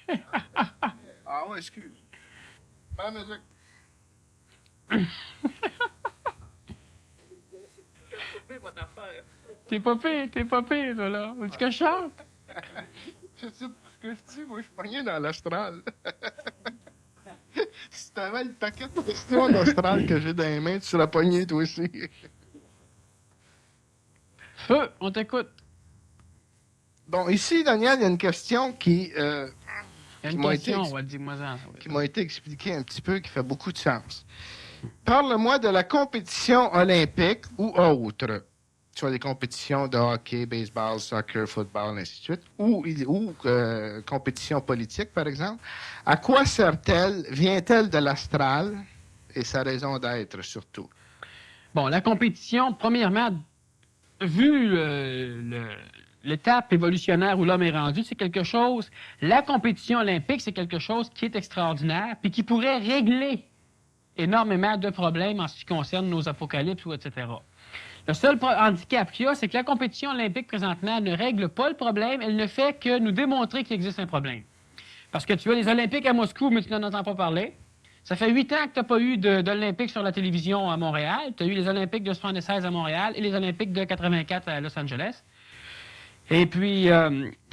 Non? Ah ouais, excuse. Pas la musique. T'es pas pire, là. Veux-tu que je chante? Je sais pas ce que je dis, moi, je suis pogné dans l'astral. Si t'avais le paquet de questions d'astral que j'ai dans les mains, tu serais pogné, toi aussi. Feu, on t'écoute. Bon, ici, Daniel, il y a une question qui Il y a Qui une m'a question, été on va dire moi ça. m'a été expliquée un petit peu, qui fait beaucoup de sens. Parle-moi de la compétition olympique ou autre, soit des compétitions de hockey, baseball, soccer, football, ainsi de suite, ou compétition politique, par exemple. À quoi sert-elle? Vient-elle de l'astral et sa raison d'être, surtout? Bon, la compétition, premièrement, vu l'étape évolutionnaire où l'homme est rendu, c'est quelque chose... La compétition olympique, c'est quelque chose qui est extraordinaire puis qui pourrait régler énormément de problèmes en ce qui concerne nos apocalypses, ou etc. Le seul handicap qu'il y a, c'est que la compétition olympique, présentement, ne règle pas le problème. Elle ne fait que nous démontrer qu'il existe un problème. Parce que tu as les Olympiques à Moscou, mais tu n'en entends pas parler. Ça fait 8 ans que tu n'as pas eu d'Olympiques sur la télévision à Montréal. Tu as eu les Olympiques de 76 à Montréal et les Olympiques de 84 à Los Angeles. Et puis, à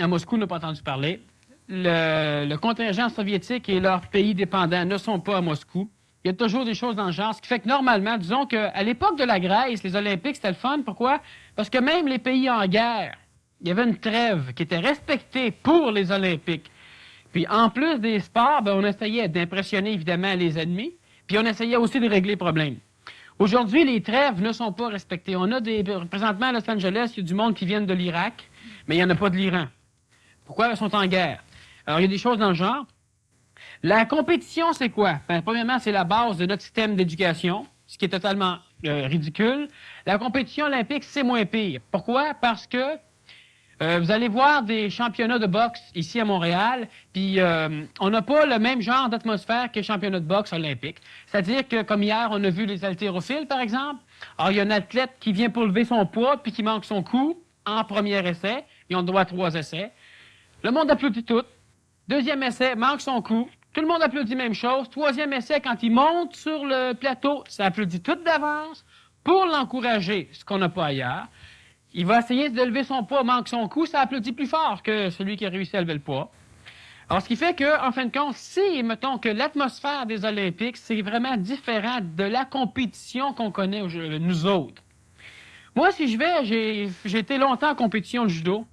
Moscou, on n'a pas entendu parler. Le contingent soviétique et leurs pays dépendants ne sont pas à Moscou. Il y a toujours des choses dans le genre, ce qui fait que normalement, disons qu'à l'époque de la Grèce, les Olympiques, c'était le fun. Pourquoi? Parce que même les pays en guerre, il y avait une trêve qui était respectée pour les Olympiques. Puis en plus des sports, ben, on essayait d'impressionner évidemment les ennemis, puis on essayait aussi de régler les problèmes. Aujourd'hui, les trêves ne sont pas respectées. On a présentement à Los Angeles, il y a du monde qui vient de l'Irak, mais il n'y en a pas de l'Iran. Pourquoi? Ils sont en guerre. Alors, il y a des choses dans le genre. La compétition, c'est quoi? Ben, premièrement, c'est la base de notre système d'éducation, ce qui est totalement ridicule. La compétition olympique, c'est moins pire. Pourquoi? Parce que vous allez voir des championnats de boxe ici à Montréal, puis on n'a pas le même genre d'atmosphère que les championnats de boxe olympiques. C'est-à-dire que, comme hier, on a vu les haltérophiles, par exemple. Alors, il y a un athlète qui vient pour lever son poids, puis qui manque son coup en premier essai, et on doit à 3 essais. Le monde applaudit tout. Deuxième essai, manque son coup. Tout le monde applaudit même chose. Troisième essai, quand il monte sur le plateau, ça applaudit tout d'avance pour l'encourager, ce qu'on n'a pas ailleurs. Il va essayer de lever son poids, manque son coup, ça applaudit plus fort que celui qui a réussi à lever le poids. Alors, ce qui fait que, en fin de compte, si, mettons, que l'atmosphère des Olympiques, c'est vraiment différent de la compétition qu'on connaît, nous autres. Moi, si je vais, j'ai été longtemps en compétition de judo.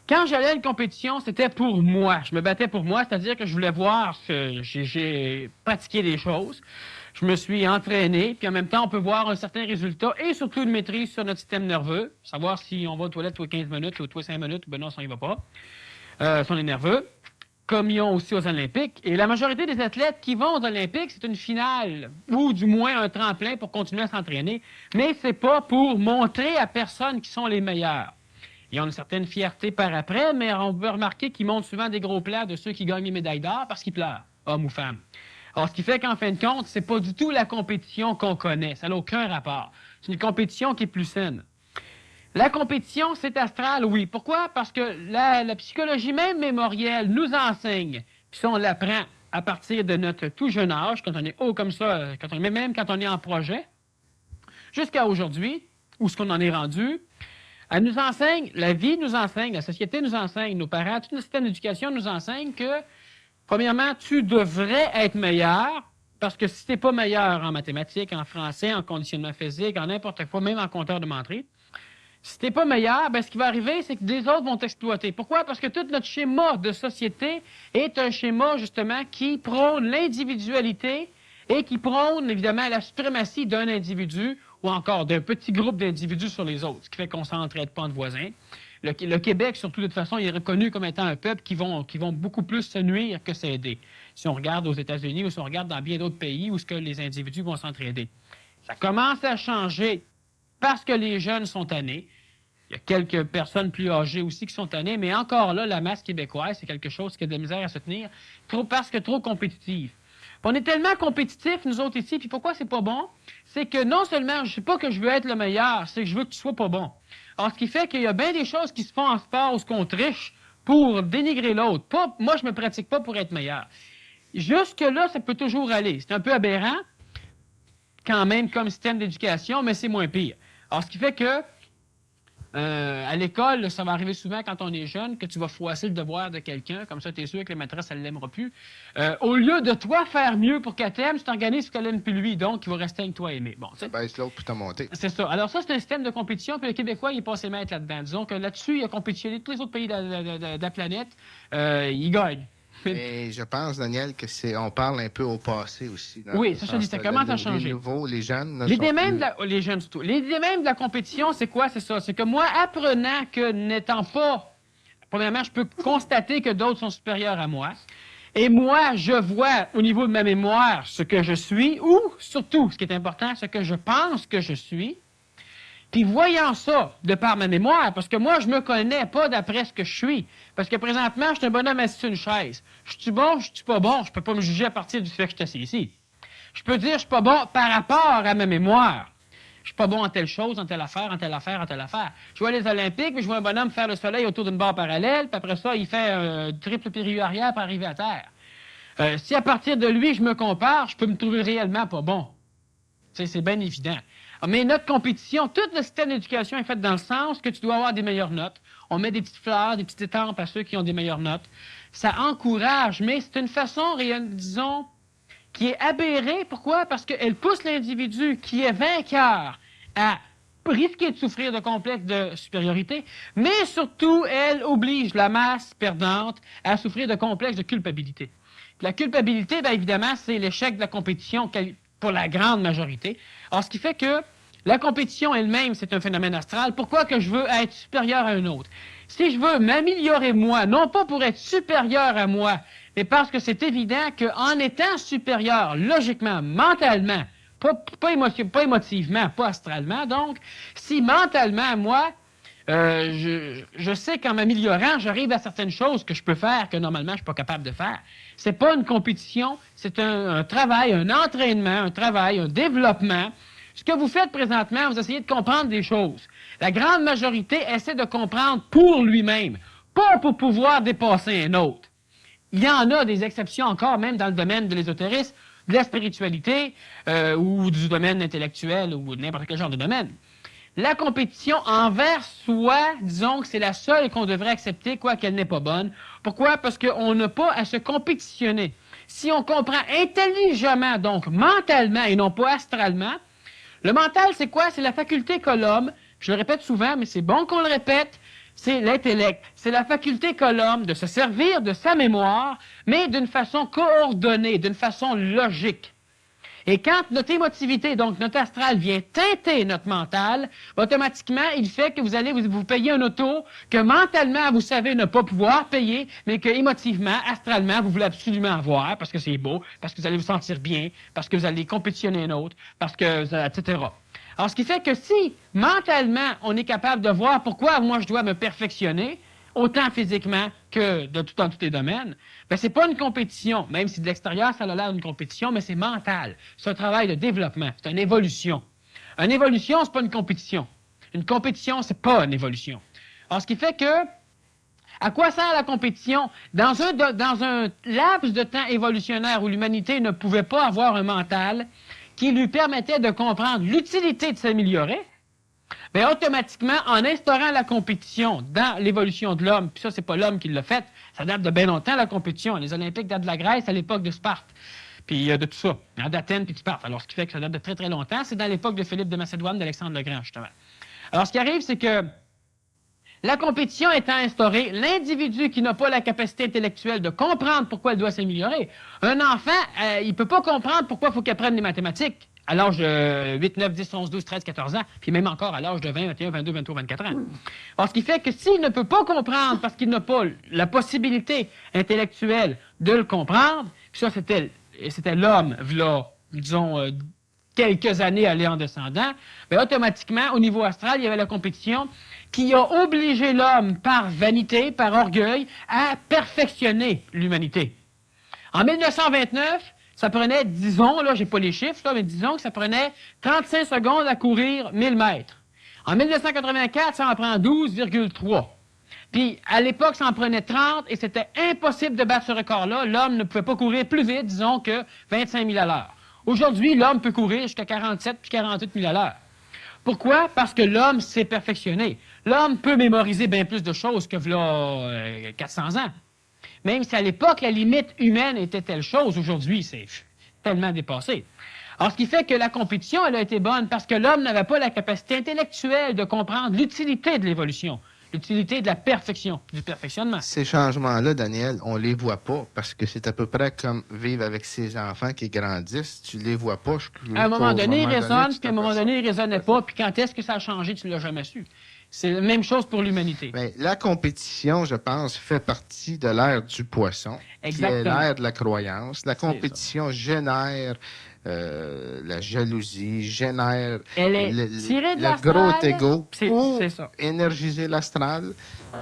Quand j'allais à une compétition, c'était pour moi. Je me battais pour moi, c'est-à-dire que je voulais voir que j'ai pratiqué des choses. Je me suis entraîné, puis en même temps, on peut voir un certain résultat et surtout une maîtrise sur notre système nerveux. Savoir si on va aux toilettes tous les 15 minutes ou tous les 5 minutes, ou ben non, si on y va pas. Si on est nerveux. Comme ils ont aussi aux Olympiques. Et la majorité des athlètes qui vont aux Olympiques, c'est une finale, ou du moins un tremplin pour continuer à s'entraîner. Mais c'est pas pour montrer à personne qui sont les meilleurs. Ils ont une certaine fierté par après, mais on peut remarquer qu'ils montrent souvent des gros plats de ceux qui gagnent les médailles d'or parce qu'ils pleurent, hommes ou femmes. Alors, ce qui fait qu'en fin de compte, c'est pas du tout la compétition qu'on connaît. Ça n'a aucun rapport. C'est une compétition qui est plus saine. La compétition, c'est astral, oui. Pourquoi? Parce que la psychologie même mémorielle nous enseigne, puis ça, on l'apprend à partir de notre tout jeune âge, quand on est haut comme ça, même quand on est en projet, jusqu'à aujourd'hui, où ce qu'on en est rendu. Elle nous enseigne, la vie nous enseigne, la société nous enseigne, nos parents, tout le système d'éducation nous enseigne que, premièrement, tu devrais être meilleur, parce que si tu n'es pas meilleur en mathématiques, en français, en conditionnement physique, en n'importe quoi, même en compteur de menterie, si tu n'es pas meilleur, ben, ce qui va arriver, c'est que des autres vont t'exploiter. Pourquoi? Parce que tout notre schéma de société est un schéma, justement, qui prône l'individualité et qui prône, évidemment, la suprématie d'un individu ou encore d'un petit groupe d'individus sur les autres, ce qui fait qu'on ne s'entraide pas entre voisins. Le Québec, surtout, de toute façon, il est reconnu comme étant un peuple qui vont beaucoup plus se nuire que s'aider. Si on regarde aux États-Unis ou si on regarde dans bien d'autres pays où ce que les individus vont s'entraider. Ça commence à changer parce que les jeunes sont tannés. Il y a quelques personnes plus âgées aussi qui sont tannées, mais encore là, la masse québécoise, c'est quelque chose qui a de la misère à se tenir, parce que trop compétitive. Puis on est tellement compétitifs, nous autres ici, puis pourquoi c'est pas bon? C'est que non seulement, je sais pas que je veux être le meilleur, c'est que je veux que tu sois pas bon. Alors, ce qui fait qu'il y a bien des choses qui se font en sport où on triche pour dénigrer l'autre. Moi, je me pratique pas pour être meilleur. Jusque-là, ça peut toujours aller. C'est un peu aberrant, quand même, comme système d'éducation, mais c'est moins pire. Alors, ce qui fait que, à l'école, ça va arriver souvent quand on est jeune, que tu vas froisser le devoir de quelqu'un, comme ça, tu es sûr que la maîtresse, elle ne l'aimera plus. Au lieu de toi faire mieux pour qu'elle t'aime, tu t'organises pour qu'elle aime plus lui, donc il va rester avec toi aimé. Bon, Ça baisse l'autre pour te monter. c'est ça. Alors ça, c'est un système de compétition, puis le Québécois, il est passé maître là-dedans. Disons que là-dessus, il a compétitionné tous les autres pays de la planète, il gagne. Et je pense, Daniel, que on parle un peu au passé aussi. Oui, ça, je dis, ça commence à changer. Les nouveaux, les jeunes... L'idée même, les jeunes surtout. L'idée même de la compétition, c'est quoi? C'est ça. C'est que moi, apprenant que n'étant pas... Premièrement, je peux constater que d'autres sont supérieurs à moi. Et moi, je vois au niveau de ma mémoire ce que je suis, ou surtout, ce qui est important, ce que je pense que je suis. Puis voyant ça, de par ma mémoire, parce que moi, je me connais pas d'après ce que je suis. Parce que présentement, je suis un bonhomme assis sur une chaise. Je suis bon, je suis pas bon, je peux pas me juger à partir du fait que je suis assis ici. Je peux dire je suis pas bon par rapport à ma mémoire. Je suis pas bon en telle chose, en telle affaire, en telle affaire, en telle affaire. Je vois les Olympiques, puis je vois un bonhomme faire le soleil autour d'une barre parallèle, puis après ça, il fait un triple périlleux arrière pour arriver à terre. Si à partir de lui, je me compare, je peux me trouver réellement pas bon. C'est bien évident. Mais notre compétition, tout le système d'éducation est fait dans le sens que tu dois avoir des meilleures notes. On met des petites fleurs, des petites étampes à ceux qui ont des meilleures notes. Ça encourage, mais c'est une façon, disons, qui est aberrée. Pourquoi? Parce qu'elle pousse l'individu qui est vainqueur à risquer de souffrir de complexes de supériorité, mais surtout, elle oblige la masse perdante à souffrir de complexes de culpabilité. Puis la culpabilité, bien évidemment, c'est l'échec de la compétition pour la grande majorité. Alors, ce qui fait que la compétition elle-même, c'est un phénomène astral. Pourquoi que je veux être supérieur à un autre? Si je veux m'améliorer moi, non pas pour être supérieur à moi, mais parce que c'est évident qu'en étant supérieur, logiquement, mentalement, pas émotivement, pas astralement, donc, si mentalement, moi, je sais qu'en m'améliorant, j'arrive à certaines choses que je peux faire que normalement je ne suis pas capable de faire. C'est pas une compétition, c'est un travail, un entraînement, un travail, un développement. Ce que vous faites présentement, vous essayez de comprendre des choses. La grande majorité essaie de comprendre pour lui-même, pas pour pouvoir dépasser un autre. Il y en a des exceptions encore, même dans le domaine de l'ésotérisme, de la spiritualité ou du domaine intellectuel ou n'importe quel genre de domaine. La compétition envers soi, disons que c'est la seule qu'on devrait accepter, quoi qu'elle n'est pas bonne. Pourquoi? Parce qu'on n'a pas à se compétitionner. Si on comprend intelligemment, donc mentalement et non pas astralement, le mental, c'est quoi? C'est la faculté qu'a l'homme, je le répète souvent, mais c'est bon qu'on le répète, c'est l'intellect. C'est la faculté qu'a l'homme de se servir de sa mémoire, mais d'une façon coordonnée, d'une façon logique. Et quand notre émotivité, donc notre astral, vient teinter notre mental, automatiquement, il fait que vous allez vous payer un auto que mentalement, vous savez ne pas pouvoir payer, mais que émotivement, astralement, vous voulez absolument avoir, parce que c'est beau, parce que vous allez vous sentir bien, parce que vous allez compétitionner un autre, parce que, etc. Alors, ce qui fait que si, mentalement, on est capable de voir pourquoi moi je dois me perfectionner, autant physiquement que dans tous les domaines, ben c'est pas une compétition, même si de l'extérieur, ça a l'air d'une compétition, mais c'est mental. C'est un travail de développement, c'est une évolution. Une évolution, c'est pas une compétition. Une compétition, c'est pas une évolution. Alors, ce qui fait que, à quoi sert la compétition? Dans un laps de temps évolutionnaire où l'humanité ne pouvait pas avoir un mental qui lui permettait de comprendre l'utilité de s'améliorer, bien, automatiquement, en instaurant la compétition dans l'évolution de l'homme, puis ça, c'est pas l'homme qui l'a fait, ça date de bien longtemps, la compétition. Les Olympiques datent de la Grèce à l'époque de Sparte, puis de tout ça, d'Athènes puis de Sparte. Alors, ce qui fait que ça date de très, très longtemps, c'est dans l'époque de Philippe de Macédoine, d'Alexandre le Grand, justement. Alors, ce qui arrive, c'est que la compétition étant instaurée, l'individu qui n'a pas la capacité intellectuelle de comprendre pourquoi il doit s'améliorer, un enfant, il peut pas comprendre pourquoi il faut qu'il apprenne les mathématiques à l'âge de 8, 9, 10, 11, 12, 13, 14 ans, puis même encore à l'âge de 20, 21, 22, 23, 24 ans. Alors, ce qui fait que s'il ne peut pas comprendre parce qu'il n'a pas la possibilité intellectuelle de le comprendre, puis ça, c'était l'homme, là, disons, quelques années aller en descendant, bien, automatiquement, au niveau astral, il y avait la compétition qui a obligé l'homme, par vanité, par orgueil, à perfectionner l'humanité. En 1929, ça prenait, disons, là, j'ai pas les chiffres, là, mais disons que ça prenait 35 secondes à courir 1000 mètres. En 1984, ça en prend 12,3. Puis, à l'époque, ça en prenait 30 et c'était impossible de battre ce record-là. L'homme ne pouvait pas courir plus vite, disons, que 25 000 à l'heure. Aujourd'hui, l'homme peut courir jusqu'à 47 puis 48 000 à l'heure. Pourquoi? Parce que l'homme s'est perfectionné. L'homme peut mémoriser bien plus de choses que là, 400 ans. Même si à l'époque, la limite humaine était telle chose, aujourd'hui, c'est tellement dépassé. Alors, ce qui fait que la compétition, elle a été bonne parce que l'homme n'avait pas la capacité intellectuelle de comprendre l'utilité de l'évolution, l'utilité de la perfection, du perfectionnement. Ces changements-là, Daniel, on les voit pas parce que c'est à peu près comme vivre avec ses enfants qui grandissent. Tu les vois pas. À un moment donné, il résonne, puis à un moment donné, il ne résonnait pas. Puis quand est-ce que ça a changé, tu ne l'as jamais su. C'est la même chose pour l'humanité. Bien, la compétition, je pense, fait partie de l'ère du poisson, Exactement. qui est l'ère de la croyance. La compétition génère la jalousie, génère Elle est tirée de le l'astral. gros ego pour C'est ça. énergiser l'astral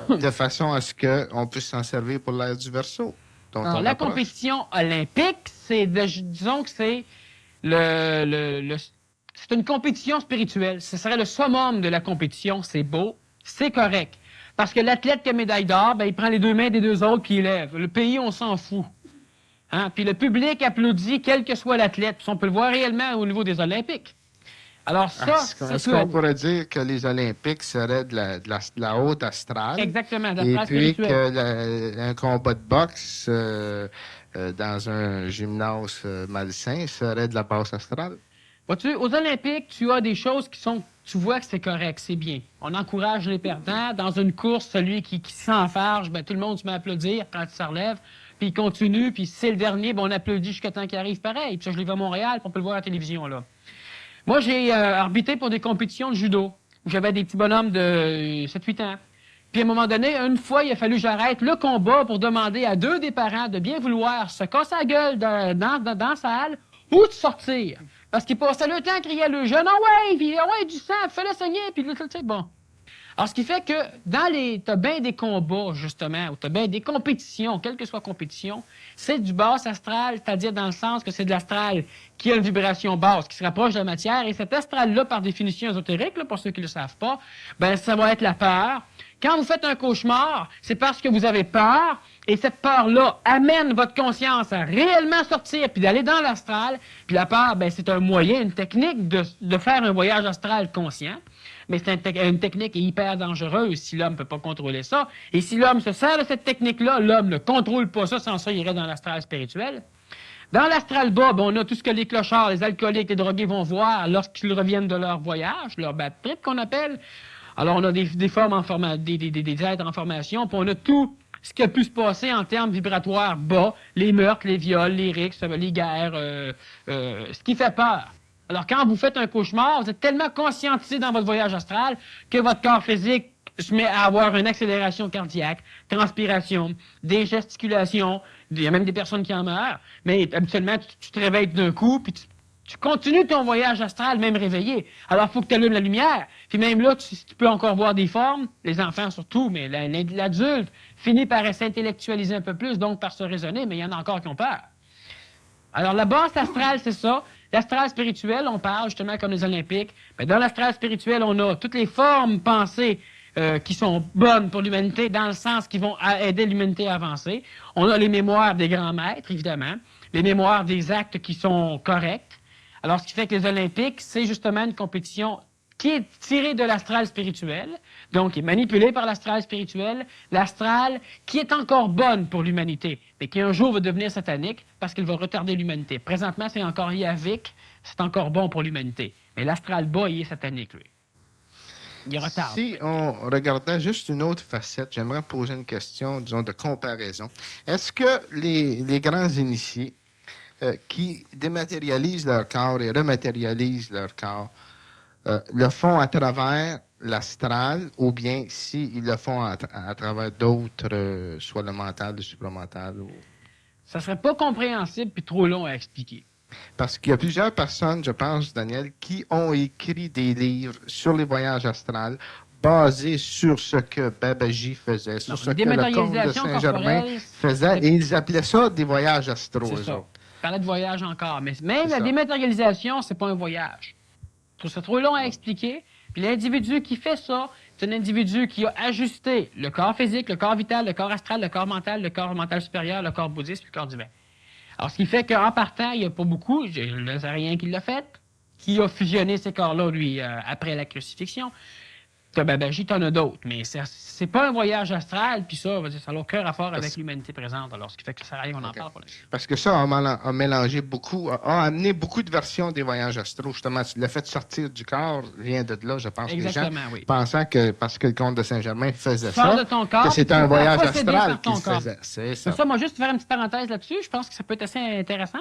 de façon à ce qu'on puisse s'en servir pour l'ère du Verseau. Alors, la compétition olympique, disons que c'est c'est une compétition spirituelle. Ce serait le summum de la compétition. C'est beau, c'est correct. Parce que l'athlète qui a médaille d'or, ben, il prend les deux mains des deux autres puis il lève. Le pays, on s'en fout. Hein? Puis le public applaudit, quel que soit l'athlète. Puis on peut le voir réellement au niveau des Olympiques. Alors ça, est-ce qu'on pourrait dire que les Olympiques seraient de la haute astrale? Exactement, de et l'astral puis spirituel. qu'un combat de boxe dans un gymnase malsain serait de la basse astrale? Vois-tu, aux Olympiques, tu as des choses qui sont... Tu vois que c'est correct, c'est bien. On encourage les perdants. Dans une course, celui qui s'enfarge, ben, tout le monde se met à applaudir quand il se relève. Puis il continue, puis si c'est le dernier, ben, on applaudit jusqu'à temps qu'il arrive pareil. Puis ça, je l'ai vu à Montréal, puis on peut le voir à la télévision, là. Moi, j'ai arbitré pour des compétitions de judo, où j'avais des petits bonhommes de 7-8 ans. Puis à un moment donné, une fois, il a fallu que j'arrête le combat pour demander à deux des parents de bien vouloir se casser la gueule dans la salle ou de sortir. Parce qu'ils passaient le temps à crier à le jeune, « Ah ouais, puis, ah ouais, du sang, fais-le saigner! » Puis là, tu sais, bon. Alors, ce qui fait que t'as bien des combats, justement, ou t'as bien des compétitions, quelle que soit compétition, c'est du basse astral, c'est-à-dire dans le sens que c'est de l'astral qui a une vibration basse, qui se rapproche de la matière, et cet astral-là, par définition ésotérique, là, pour ceux qui ne le savent pas, ben, ça va être la peur. Quand vous faites un cauchemar, c'est parce que vous avez peur, et cette peur-là amène votre conscience à réellement sortir, puis d'aller dans l'astral, puis la peur, ben, c'est un moyen, une technique de faire un voyage astral conscient. Mais c'est une technique hyper dangereuse si l'homme ne peut pas contrôler ça. Et si l'homme se sert de cette technique-là, l'homme ne contrôle pas ça, sans ça, il irait dans l'astral spirituel. Dans l'astral bas, ben, on a tout ce que les clochards, les alcooliques, les drogués vont voir lorsqu'ils reviennent de leur voyage, leur bad trip qu'on appelle. Alors, on a des formes des êtres en formation, puis on a tout ce qui a pu se passer en termes vibratoires bas, les meurtres, les viols, les rixes, les guerres, ce qui fait peur. Alors, quand vous faites un cauchemar, vous êtes tellement conscientisé dans votre voyage astral que votre corps physique se met à avoir une accélération cardiaque, transpiration, des gesticulations. Il y a même des personnes qui en meurent. Mais habituellement, tu te réveilles d'un coup, puis tu continues ton voyage astral, même réveillé. Alors, il faut que tu allumes la lumière. Puis même là, tu peux encore voir des formes, les enfants surtout, mais l'adulte finit par s'intellectualiser un peu plus, donc par se raisonner, mais il y en a encore qui ont peur. Alors, la basse astrale, c'est ça. L'astral spirituel, on parle justement comme les Olympiques. Bien, dans l'astral spirituel, on a toutes les formes pensées qui sont bonnes pour l'humanité, dans le sens qui vont aider l'humanité à avancer. On a les mémoires des grands maîtres, évidemment, les mémoires des actes qui sont corrects. Alors, ce qui fait que les Olympiques, c'est justement une compétition qui est tirée de l'astral spirituel, donc qui est manipulée par l'astral spirituel, l'astral qui est encore bonne pour l'humanité, mais qui un jour va devenir satanique parce qu'il va retarder l'humanité. Présentement, c'est encore yavique, c'est encore bon pour l'humanité. Mais l'astral bas, il est satanique, lui. Il retarde. Si on regardait juste une autre facette, j'aimerais poser une question, disons, de comparaison. Est-ce que les grands initiés qui dématérialisent leur corps et rematérialisent leur corps le font à travers l'astral ou bien s'ils le font à travers d'autres, soit le mental, le supramental? Ça serait pas compréhensible puis trop long à expliquer. Parce qu'il y a plusieurs personnes, je pense, Daniel, qui ont écrit des livres sur les voyages astrales basés sur ce que Babaji faisait, sur ce que le comte de Saint-Germain faisait, et ils appelaient ça des voyages astraux. C'est ça. Je parlais de voyage encore, mais même la dématérialisation, c'est pas un voyage. Je trouve ça trop long à expliquer. Puis l'individu qui fait ça C'est un individu qui a ajusté le corps physique, le corps vital, le corps astral, le corps mental supérieur, le corps bouddhiste, puis le corps divin. Alors, ce qui fait qu'en partant, il n'y a pas beaucoup, je ne sais rien qui l'a fait, qui a fusionné ces corps-là, lui, après la crucifixion. T'as Babaji, t'en as d'autres, mais c'est pas un voyage astral, puis ça n'a aucun rapport avec l'humanité présente, alors ce qui fait que ça sert à rien qu'on en parle pour l'instant. Parce que ça a mélangé beaucoup, a amené beaucoup de versions des voyages astraux, justement. Le fait de sortir du corps vient de là, je pense. Exactement, les gens, oui. pensant que, parce que le comte de Saint-Germain faisait Sors ça, de ton corps, que c'était un voyage possédé astral par ton qu'il corps. faisait. C'est ça. Ça, moi, juste faire une petite parenthèse là-dessus, je pense que ça peut être assez intéressant.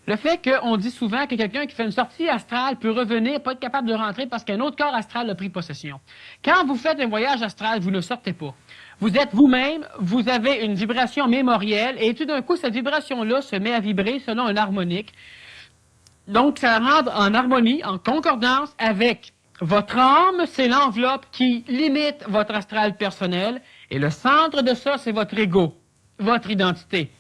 Le fait qu'on dit souvent que quelqu'un qui fait une sortie astrale peut revenir, pas être capable de rentrer parce qu'un autre corps astral a pris possession. Quand vous faites un voyage astral, vous ne sortez pas. Vous êtes vous-même, vous avez une vibration mémorielle et tout d'un coup, cette vibration-là se met à vibrer selon un harmonique. Donc, ça rentre en harmonie, en concordance avec votre âme, c'est l'enveloppe qui limite votre astral personnel et le centre de ça, c'est votre ego, votre identité.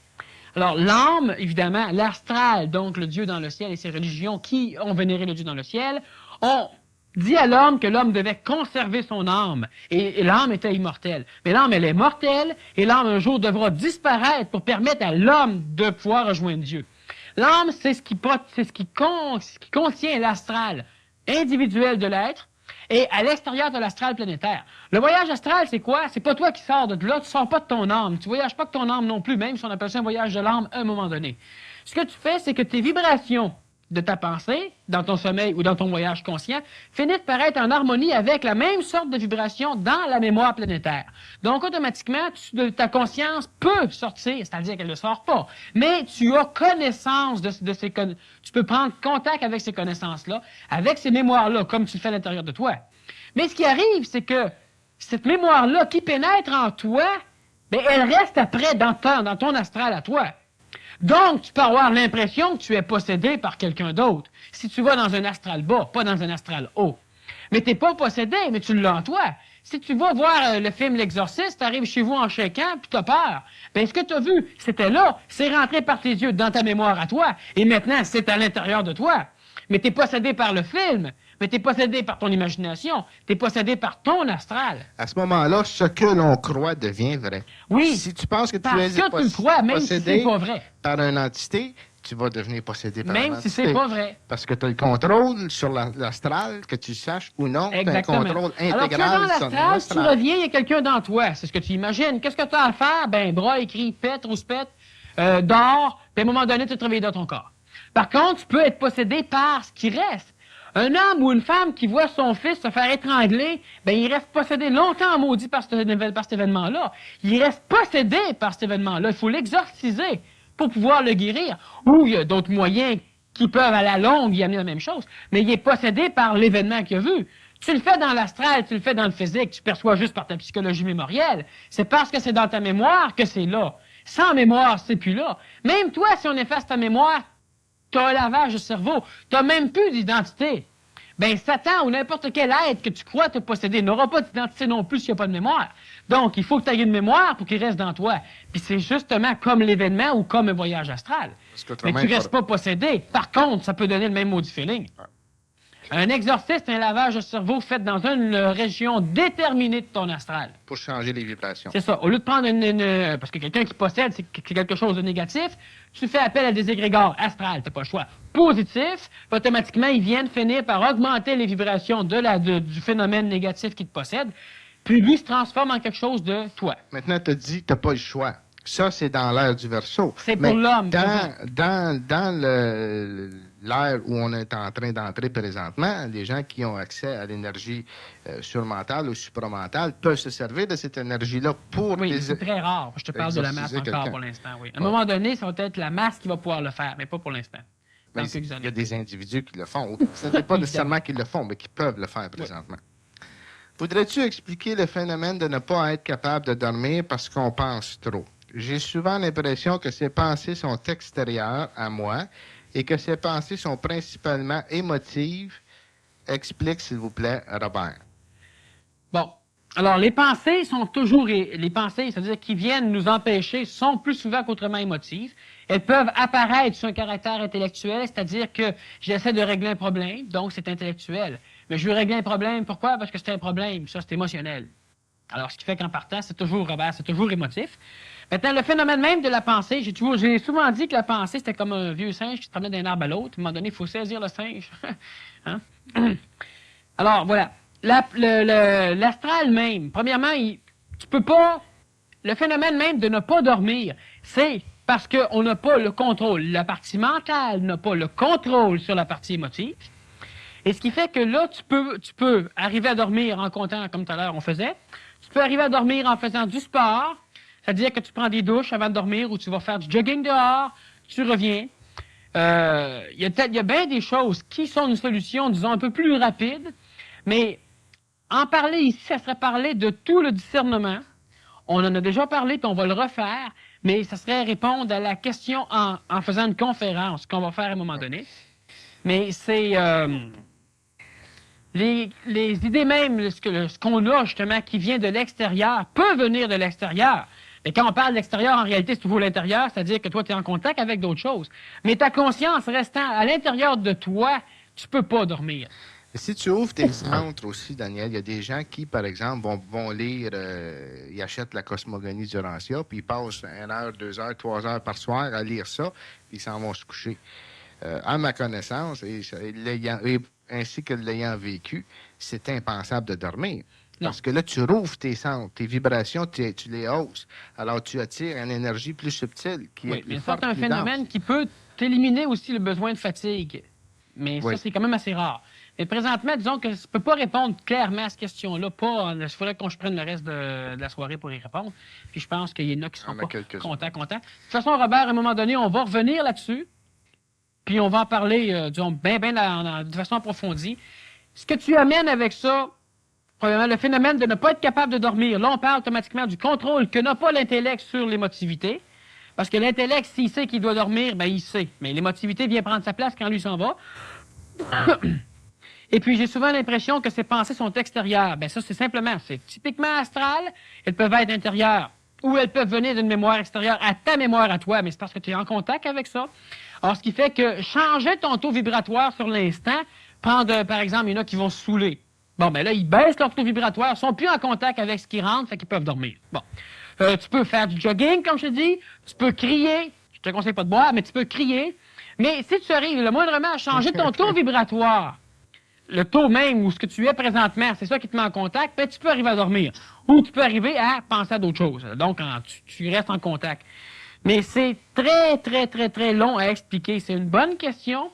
Alors, l'âme, évidemment, l'astral, donc le Dieu dans le ciel et ses religions qui ont vénéré le Dieu dans le ciel, ont dit à l'homme que l'homme devait conserver son âme. Et l'âme était immortelle. Mais l'âme, elle est mortelle, et l'âme, un jour, devra disparaître pour permettre à l'homme de pouvoir rejoindre Dieu. L'âme, c'est ce qui contient l'astral individuel de l'être, et à l'extérieur de l'astral planétaire. Le voyage astral, c'est quoi? C'est pas toi qui sors de là, tu sors pas de ton âme. Tu voyages pas que ton âme non plus, même si on appelle ça un voyage de l'âme à un moment donné. Ce que tu fais, c'est que tes vibrations de ta pensée, dans ton sommeil ou dans ton voyage conscient, finissent par être en harmonie avec la même sorte de vibration dans la mémoire planétaire. Donc, automatiquement, ta conscience peut sortir, c'est-à-dire qu'elle ne sort pas, mais tu as connaissance de ces connaissances. Tu peux prendre contact avec ces connaissances-là, avec ces mémoires-là, comme tu le fais à l'intérieur de toi. Mais ce qui arrive, c'est que cette mémoire-là qui pénètre en toi, bien, elle reste après dans ton astral à toi. Donc, tu peux avoir l'impression que tu es possédé par quelqu'un d'autre. Si tu vas dans un astral bas, pas dans un astral haut. Mais tu n'es pas possédé, mais tu l'as en toi. Si tu vas voir le film L'Exorciste, tu arrives chez vous en shaking, puis tu as peur. Bien, ce que tu as vu, c'était là, c'est rentré par tes yeux dans ta mémoire à toi, et maintenant, c'est à l'intérieur de toi. Mais tu es possédé par le film, mais tu es possédé par ton imagination, tu es possédé par ton astral. À ce moment-là, ce que l'on croit devient vrai. Oui. Si tu penses que tu Parce es que tu le crois, même si c'est pas vrai. par une entité, tu vas devenir possédé par une Même entité. si c'est pas vrai. Parce que tu as le contrôle sur l'astral, que tu saches ou non, tu as un Exactement. contrôle Alors, tu es dans intégral sur l'astral, tu l'astral. reviens, il y a quelqu'un dans toi. C'est ce que tu imagines. Qu'est-ce que tu as à faire? Ben, bras écrit, pète, rouspète, dors, puis à un moment donné, tu te réveilles dans ton corps. Par contre, tu peux être possédé par ce qui reste. Un homme ou une femme qui voit son fils se faire étrangler, ben, il reste possédé longtemps maudit par cet événement-là. Il reste possédé par cet événement-là. Il faut l'exorciser pour pouvoir le guérir. Ou il y a d'autres moyens qui peuvent, à la longue, y amener la même chose. Mais il est possédé par l'événement qu'il a vu. Tu le fais dans l'astral, tu le fais dans le physique, tu perçois juste par ta psychologie mémorielle. C'est parce que c'est dans ta mémoire que c'est là. Sans mémoire, c'est plus là. Même toi, si on efface ta mémoire, tu as un lavage de cerveau. Tu n'as même plus d'identité. Ben Satan ou n'importe quel être que tu crois te posséder n'aura pas d'identité non plus s'il n'y a pas de mémoire. Donc, il faut que tu aies une mémoire pour qu'il reste dans toi. Puis c'est justement comme l'événement ou comme un voyage astral. Mais tu ne restes pas possédé. Par contre, ça peut donner le même maudit feeling. Un exorciste, un lavage de cerveau fait dans une région déterminée de ton astral. Pour changer les vibrations. C'est ça. Au lieu de prendre parce que quelqu'un qui possède, c'est quelque chose de négatif, tu fais appel à des égrégores astrales, t'as pas le choix. Positif, automatiquement, ils viennent finir par augmenter les vibrations du phénomène négatif qui te possède, puis lui se transforme en quelque chose de toi. Maintenant, tu as dit, tu n'as pas le choix. Ça, c'est dans l'ère du Verseau. C'est pour l'homme. Dans l'ère où on est en train d'entrer présentement, les gens qui ont accès à l'énergie surmentale ou supramentale peuvent se servir de cette énergie-là pour... Oui, c'est très rare. Je te parle de la masse encore pour l'instant, oui. À un moment donné, ça va être la masse qui va pouvoir le faire, mais pas pour l'instant. Mais il y a des individus qui le font. Ce n'est pas nécessairement qu'ils le font, mais qui peuvent le faire présentement. Oui. Voudrais-tu expliquer le phénomène de ne pas être capable de dormir parce qu'on pense trop? J'ai souvent l'impression que ces pensées sont extérieures à moi et que ces pensées sont principalement émotives. Explique, s'il vous plaît, Robert. Bon. Alors, les pensées sont toujours... Les pensées, c'est-à-dire qui viennent nous empêcher, sont plus souvent qu'autrement émotives. Elles peuvent apparaître sur un caractère intellectuel, c'est-à-dire que j'essaie de régler un problème, donc c'est intellectuel. mais je veux régler un problème. Pourquoi? Parce que c'est un problème. Ça, c'est émotionnel. Alors, ce qui fait qu'en partant, c'est toujours, Robert, c'est toujours émotif. Maintenant, le phénomène même de la pensée, j'ai souvent dit que la pensée, c'était comme un vieux singe qui se promenait d'un arbre à l'autre. À un moment donné, il faut saisir le singe. Hein? Alors, voilà. L'astral même, premièrement, tu peux pas... Le phénomène même de ne pas dormir, c'est parce qu'on n'a pas le contrôle. La partie mentale n'a pas le contrôle sur la partie émotive. Et ce qui fait que là, tu peux arriver à dormir en comptant, comme tout à l'heure on faisait. Tu peux arriver à dormir en faisant du sport, c'est-à-dire que tu prends des douches avant de dormir ou tu vas faire du jogging dehors, tu reviens. Il y a bien des choses qui sont une solution, disons, un peu plus rapide, mais en parler ici, ça serait parler de tout le discernement. On en a déjà parlé, puis on va le refaire, mais ça serait répondre à la question en faisant une conférence qu'on va faire à un moment donné. Mais c'est... les idées même, ce qu'on a justement qui vient de l'extérieur, peut venir de l'extérieur. Mais quand on parle de l'extérieur, en réalité, c'est toujours l'intérieur, c'est-à-dire que toi, tu es en contact avec d'autres choses. Mais ta conscience restant à l'intérieur de toi, tu peux pas dormir. Et si tu ouvres tes centres aussi, Daniel, il y a des gens qui, par exemple, vont lire, ils achètent la cosmogonie du Rancia, puis ils passent 1 heure, 2 heures, 3 heures par soir à lire ça, puis ils s'en vont se coucher. À ma connaissance, ainsi que l'ayant vécu, c'est impensable de dormir. Non. Parce que là, tu rouvres tes centres, tes vibrations, tu les hausses. Alors, tu attires une énergie plus subtile qui est plus mais forte, c'est un plus phénomène dense. qui peut éliminer aussi le besoin de fatigue. Mais Oui. ça, c'est quand même assez rare. Mais présentement, disons que je ne peux pas répondre clairement à cette question-là. Il faudrait qu'on se prenne le reste de la soirée pour y répondre. Puis je pense qu'il y en a qui On seront a pas quelques-uns. contents. De toute façon, Robert, à un moment donné, on va revenir là-dessus. Puis on va en parler, disons, de façon approfondie. Ce que tu amènes avec ça, premièrement, le phénomène de ne pas être capable de dormir. Là, on parle automatiquement du contrôle que n'a pas l'intellect sur l'émotivité. Parce que l'intellect, s'il sait qu'il doit dormir, ben il sait. Mais l'émotivité vient prendre sa place quand lui s'en va. Et puis, j'ai souvent l'impression que ces pensées sont extérieures. Ben ça, c'est typiquement astral. Elles peuvent être intérieures ou elles peuvent venir d'une mémoire extérieure à ta mémoire à toi, mais c'est parce que tu es en contact avec ça. Alors, ce qui fait que changer ton taux vibratoire sur l'instant, par exemple, il y en a qui vont se saouler. Bon, ben là, ils baissent leur taux vibratoire, sont plus en contact avec ce qui rentre, fait qu'ils peuvent dormir. Bon. Tu peux faire du jogging, comme je te dis. Tu peux crier. Je te conseille pas de boire, mais tu peux crier. Mais si tu arrives le moindrement à changer ton taux vibratoire, le taux même où ce que tu es présentement, c'est ça qui te met en contact, ben, tu peux arriver à dormir. Ou tu peux arriver à penser à d'autres choses. Donc, tu restes en contact. Mais c'est très, très, très, très long à expliquer. C'est une bonne question,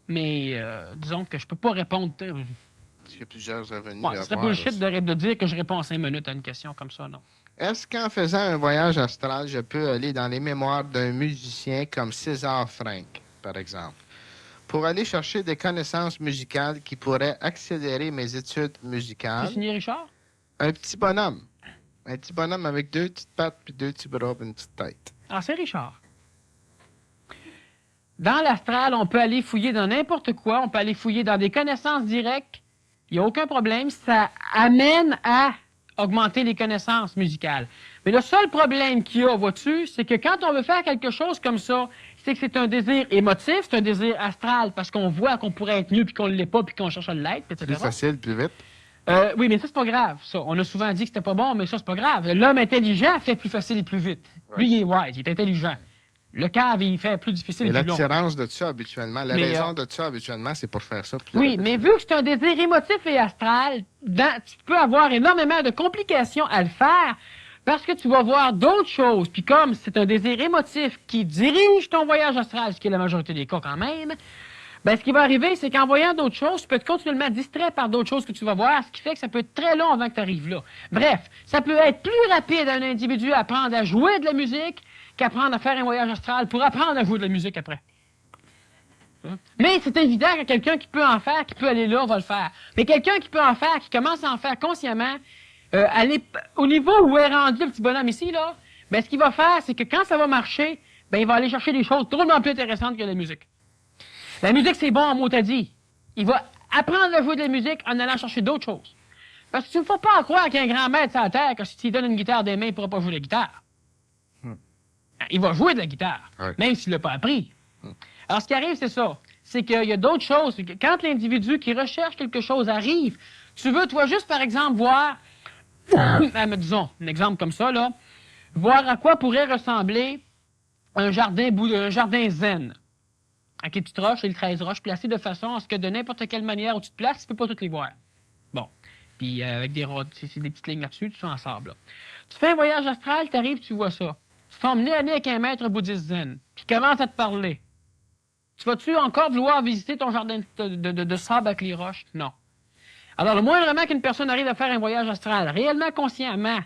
mais disons que je peux pas répondre. Il y a plusieurs avenues Ouais, à ce serait voir, bullshit là. de dire que je réponds en 5 minutes à une question comme ça, non. Est-ce qu'en faisant un voyage astral, je peux aller dans les mémoires d'un musicien comme César Franck, par exemple, pour aller chercher des connaissances musicales qui pourraient accélérer mes études Tu musicales? signé Richard? Un petit bonhomme. Un petit bonhomme avec 2 petites pattes, puis 2 petits bras, puis une petite tête. Ah, c'est Richard. Dans l'astral, on peut aller fouiller dans n'importe quoi. On peut aller fouiller dans des connaissances directes. Il n'y a aucun problème. Ça amène à augmenter les connaissances musicales. Mais le seul problème qu'il y a, vois-tu, c'est que quand on veut faire quelque chose comme ça, c'est que c'est un désir émotif, c'est un désir astral, parce qu'on voit qu'on pourrait être mieux, puis qu'on ne l'est pas, puis qu'on cherche à l'être, etc. Plus facile, plus vite. Oui, mais ça, c'est pas grave. Ça, on a souvent dit que c'était pas bon, mais ça, c'est pas grave. L'homme intelligent fait plus facile et plus vite. Lui, il est wise, il est intelligent. Le cave, il fait plus difficile Et et plus long. l'attirance de ça, habituellement, la Mais, raison de ça, habituellement, c'est pour faire ça. plus Oui, rapidement. mais vu que c'est un désir émotif et astral, tu peux avoir énormément de complications à le faire parce que tu vas voir d'autres choses. Puis comme c'est un désir émotif qui dirige ton voyage astral, ce qui est la majorité des cas quand même, ben ce qui va arriver, c'est qu'en voyant d'autres choses, tu peux être continuellement distrait par d'autres choses que tu vas voir, ce qui fait que ça peut être très long avant que tu arrives là. Bref, ça peut être plus rapide à un individu à apprendre à jouer de la musique qu'apprendre à faire un voyage astral pour apprendre à jouer de la musique après. Mais c'est évident que quelqu'un qui peut en faire, qui peut aller là, va le faire. Mais quelqu'un qui peut en faire, qui commence à en faire consciemment, au niveau où est rendu le petit bonhomme ici, là, ben, ce qu'il va faire, c'est que quand ça va marcher, ben, il va aller chercher des choses drôlement plus intéressantes que la musique. La musique, c'est bon en mot à dit. Il va apprendre à jouer de la musique en allant chercher d'autres choses. Parce que tu ne faut pas croire qu'il y a un grand maître sur la terre que si tu lui donnes une guitare des mains, il ne pourra pas jouer de la guitare. Il va jouer de la guitare, Ouais. même s'il ne l'a pas appris. Alors, ce qui arrive, c'est ça. c'est qu'il y a d'autres choses. Quand l'individu qui recherche quelque chose arrive, tu veux, toi, juste, par exemple, voir, disons, un exemple comme ça, là, voir à quoi pourrait ressembler un jardin zen. Avec les petites roches et les 13 roches placées de façon à ce que de n'importe quelle manière où tu te places, tu peux pas toutes les voir. Bon. Puis avec des c'est des petites lignes là-dessus, tout ça en sable. Là. Tu fais un voyage astral, tu arrives, tu vois ça. Tu te emmener à nez avec un maître bouddhiste zen, puis il commence à te parler. Tu vas-tu encore vouloir visiter ton jardin de sable avec les roches? Non. Alors, le moindrement qu'une personne arrive à faire un voyage astral, réellement consciemment,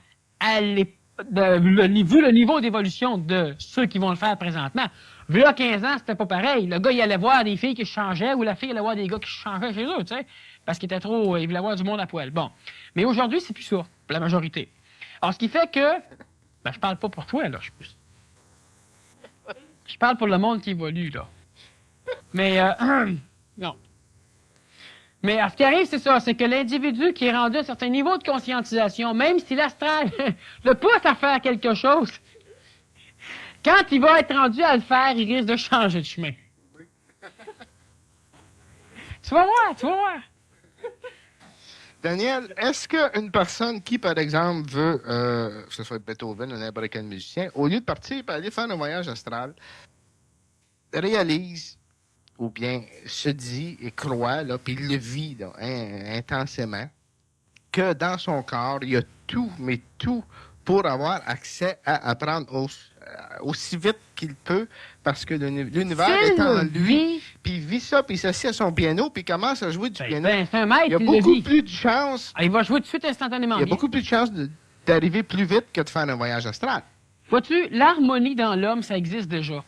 vu le niveau d'évolution de ceux qui vont le faire présentement, vu là 15 ans, c'était pas pareil. Le gars, il allait voir des filles qui se changeaient, ou la fille allait voir des gars qui se changeaient chez eux, tu sais, parce qu'il était trop, il voulait avoir du monde à poil. Bon. Mais aujourd'hui, c'est plus ça, pour la majorité. Alors, ce qui fait que, je parle pas pour toi, là, je parle pour le monde qui évolue, là. Mais, non. Mais ce qui arrive, c'est ça, c'est que l'individu qui est rendu à un certain niveau de conscientisation, même si l'astral le pousse à faire quelque chose, quand il va être rendu à le faire, il risque de changer de chemin. Tu vas voir. Daniel, est-ce qu'une personne qui, par exemple, veut, que ce soit Beethoven ou n'importe quel musicien, au lieu de partir et aller faire un voyage astral, réalise ou bien se dit et croit, là, puis il le vit là, intensément, que dans son corps, il y a tout, mais tout, pour avoir accès à apprendre aussi vite qu'il peut, parce que l'univers est en lui, puis il vit ça, puis il s'assied à son piano, puis il commence à jouer du piano. C'est un maître, il y a beaucoup plus de chances. Il va jouer tout de suite instantanément. Il y a beaucoup plus de chances d'arriver plus vite que de faire un voyage astral. Vois-tu, l'harmonie dans l'homme, ça existe déjà.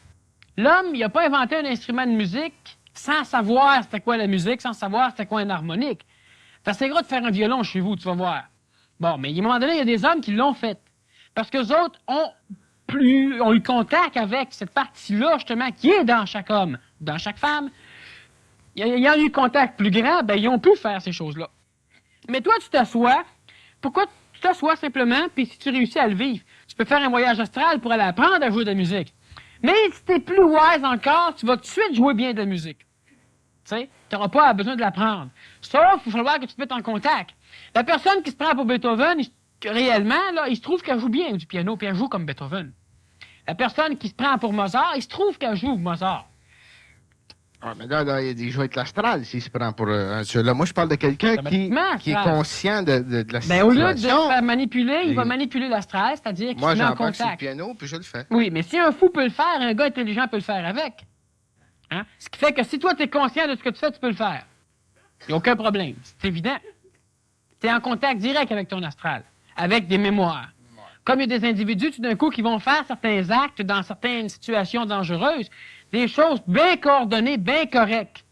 L'homme, il n'a pas inventé un instrument de musique sans savoir c'était quoi la musique, sans savoir c'était quoi un harmonique. C'est assez gros de faire un violon chez vous, tu vas voir. Bon, mais à un moment donné, il y a des hommes qui l'ont fait. Parce qu'eux autres ont eu contact avec cette partie-là, justement, qui est dans chaque homme, dans chaque femme. Il y a eu contact plus grand, ben ils ont pu faire ces choses-là. Mais toi, tu t'assois. Pourquoi tu t'assois simplement, puis si tu réussis à le vivre, tu peux faire un voyage astral pour aller apprendre à jouer de la musique. Mais si t'es plus wise encore, tu vas tout de suite jouer bien de la musique. Tu sais, tu n'auras pas besoin de l'apprendre. Sauf, il va falloir que tu te mettes en contact. La personne qui se prend pour Beethoven, réellement, là, il se trouve qu'elle joue bien du piano, puis elle joue comme Beethoven. La personne qui se prend pour Mozart, il se trouve qu'elle joue Mozart. Ah, mais là, il joue avec l'astral s'il se prend pour... là, moi, je parle de quelqu'un qui est conscient de la situation. Au lieu de se faire manipuler, il va manipuler l'astral, c'est-à-dire qu'il se met en contact. Moi, sur le piano, puis je le fais. Oui, mais si un fou peut le faire, un gars intelligent peut le faire avec. Hein? Ce qui fait que si toi, tu es conscient de ce que tu fais, tu peux le faire. Il n'y a aucun problème. C'est évident. Tu es en contact direct avec ton astral, avec des mémoires. Comme il y a des individus, tout d'un coup, qui vont faire certains actes dans certaines situations dangereuses, des choses bien coordonnées, bien correctes.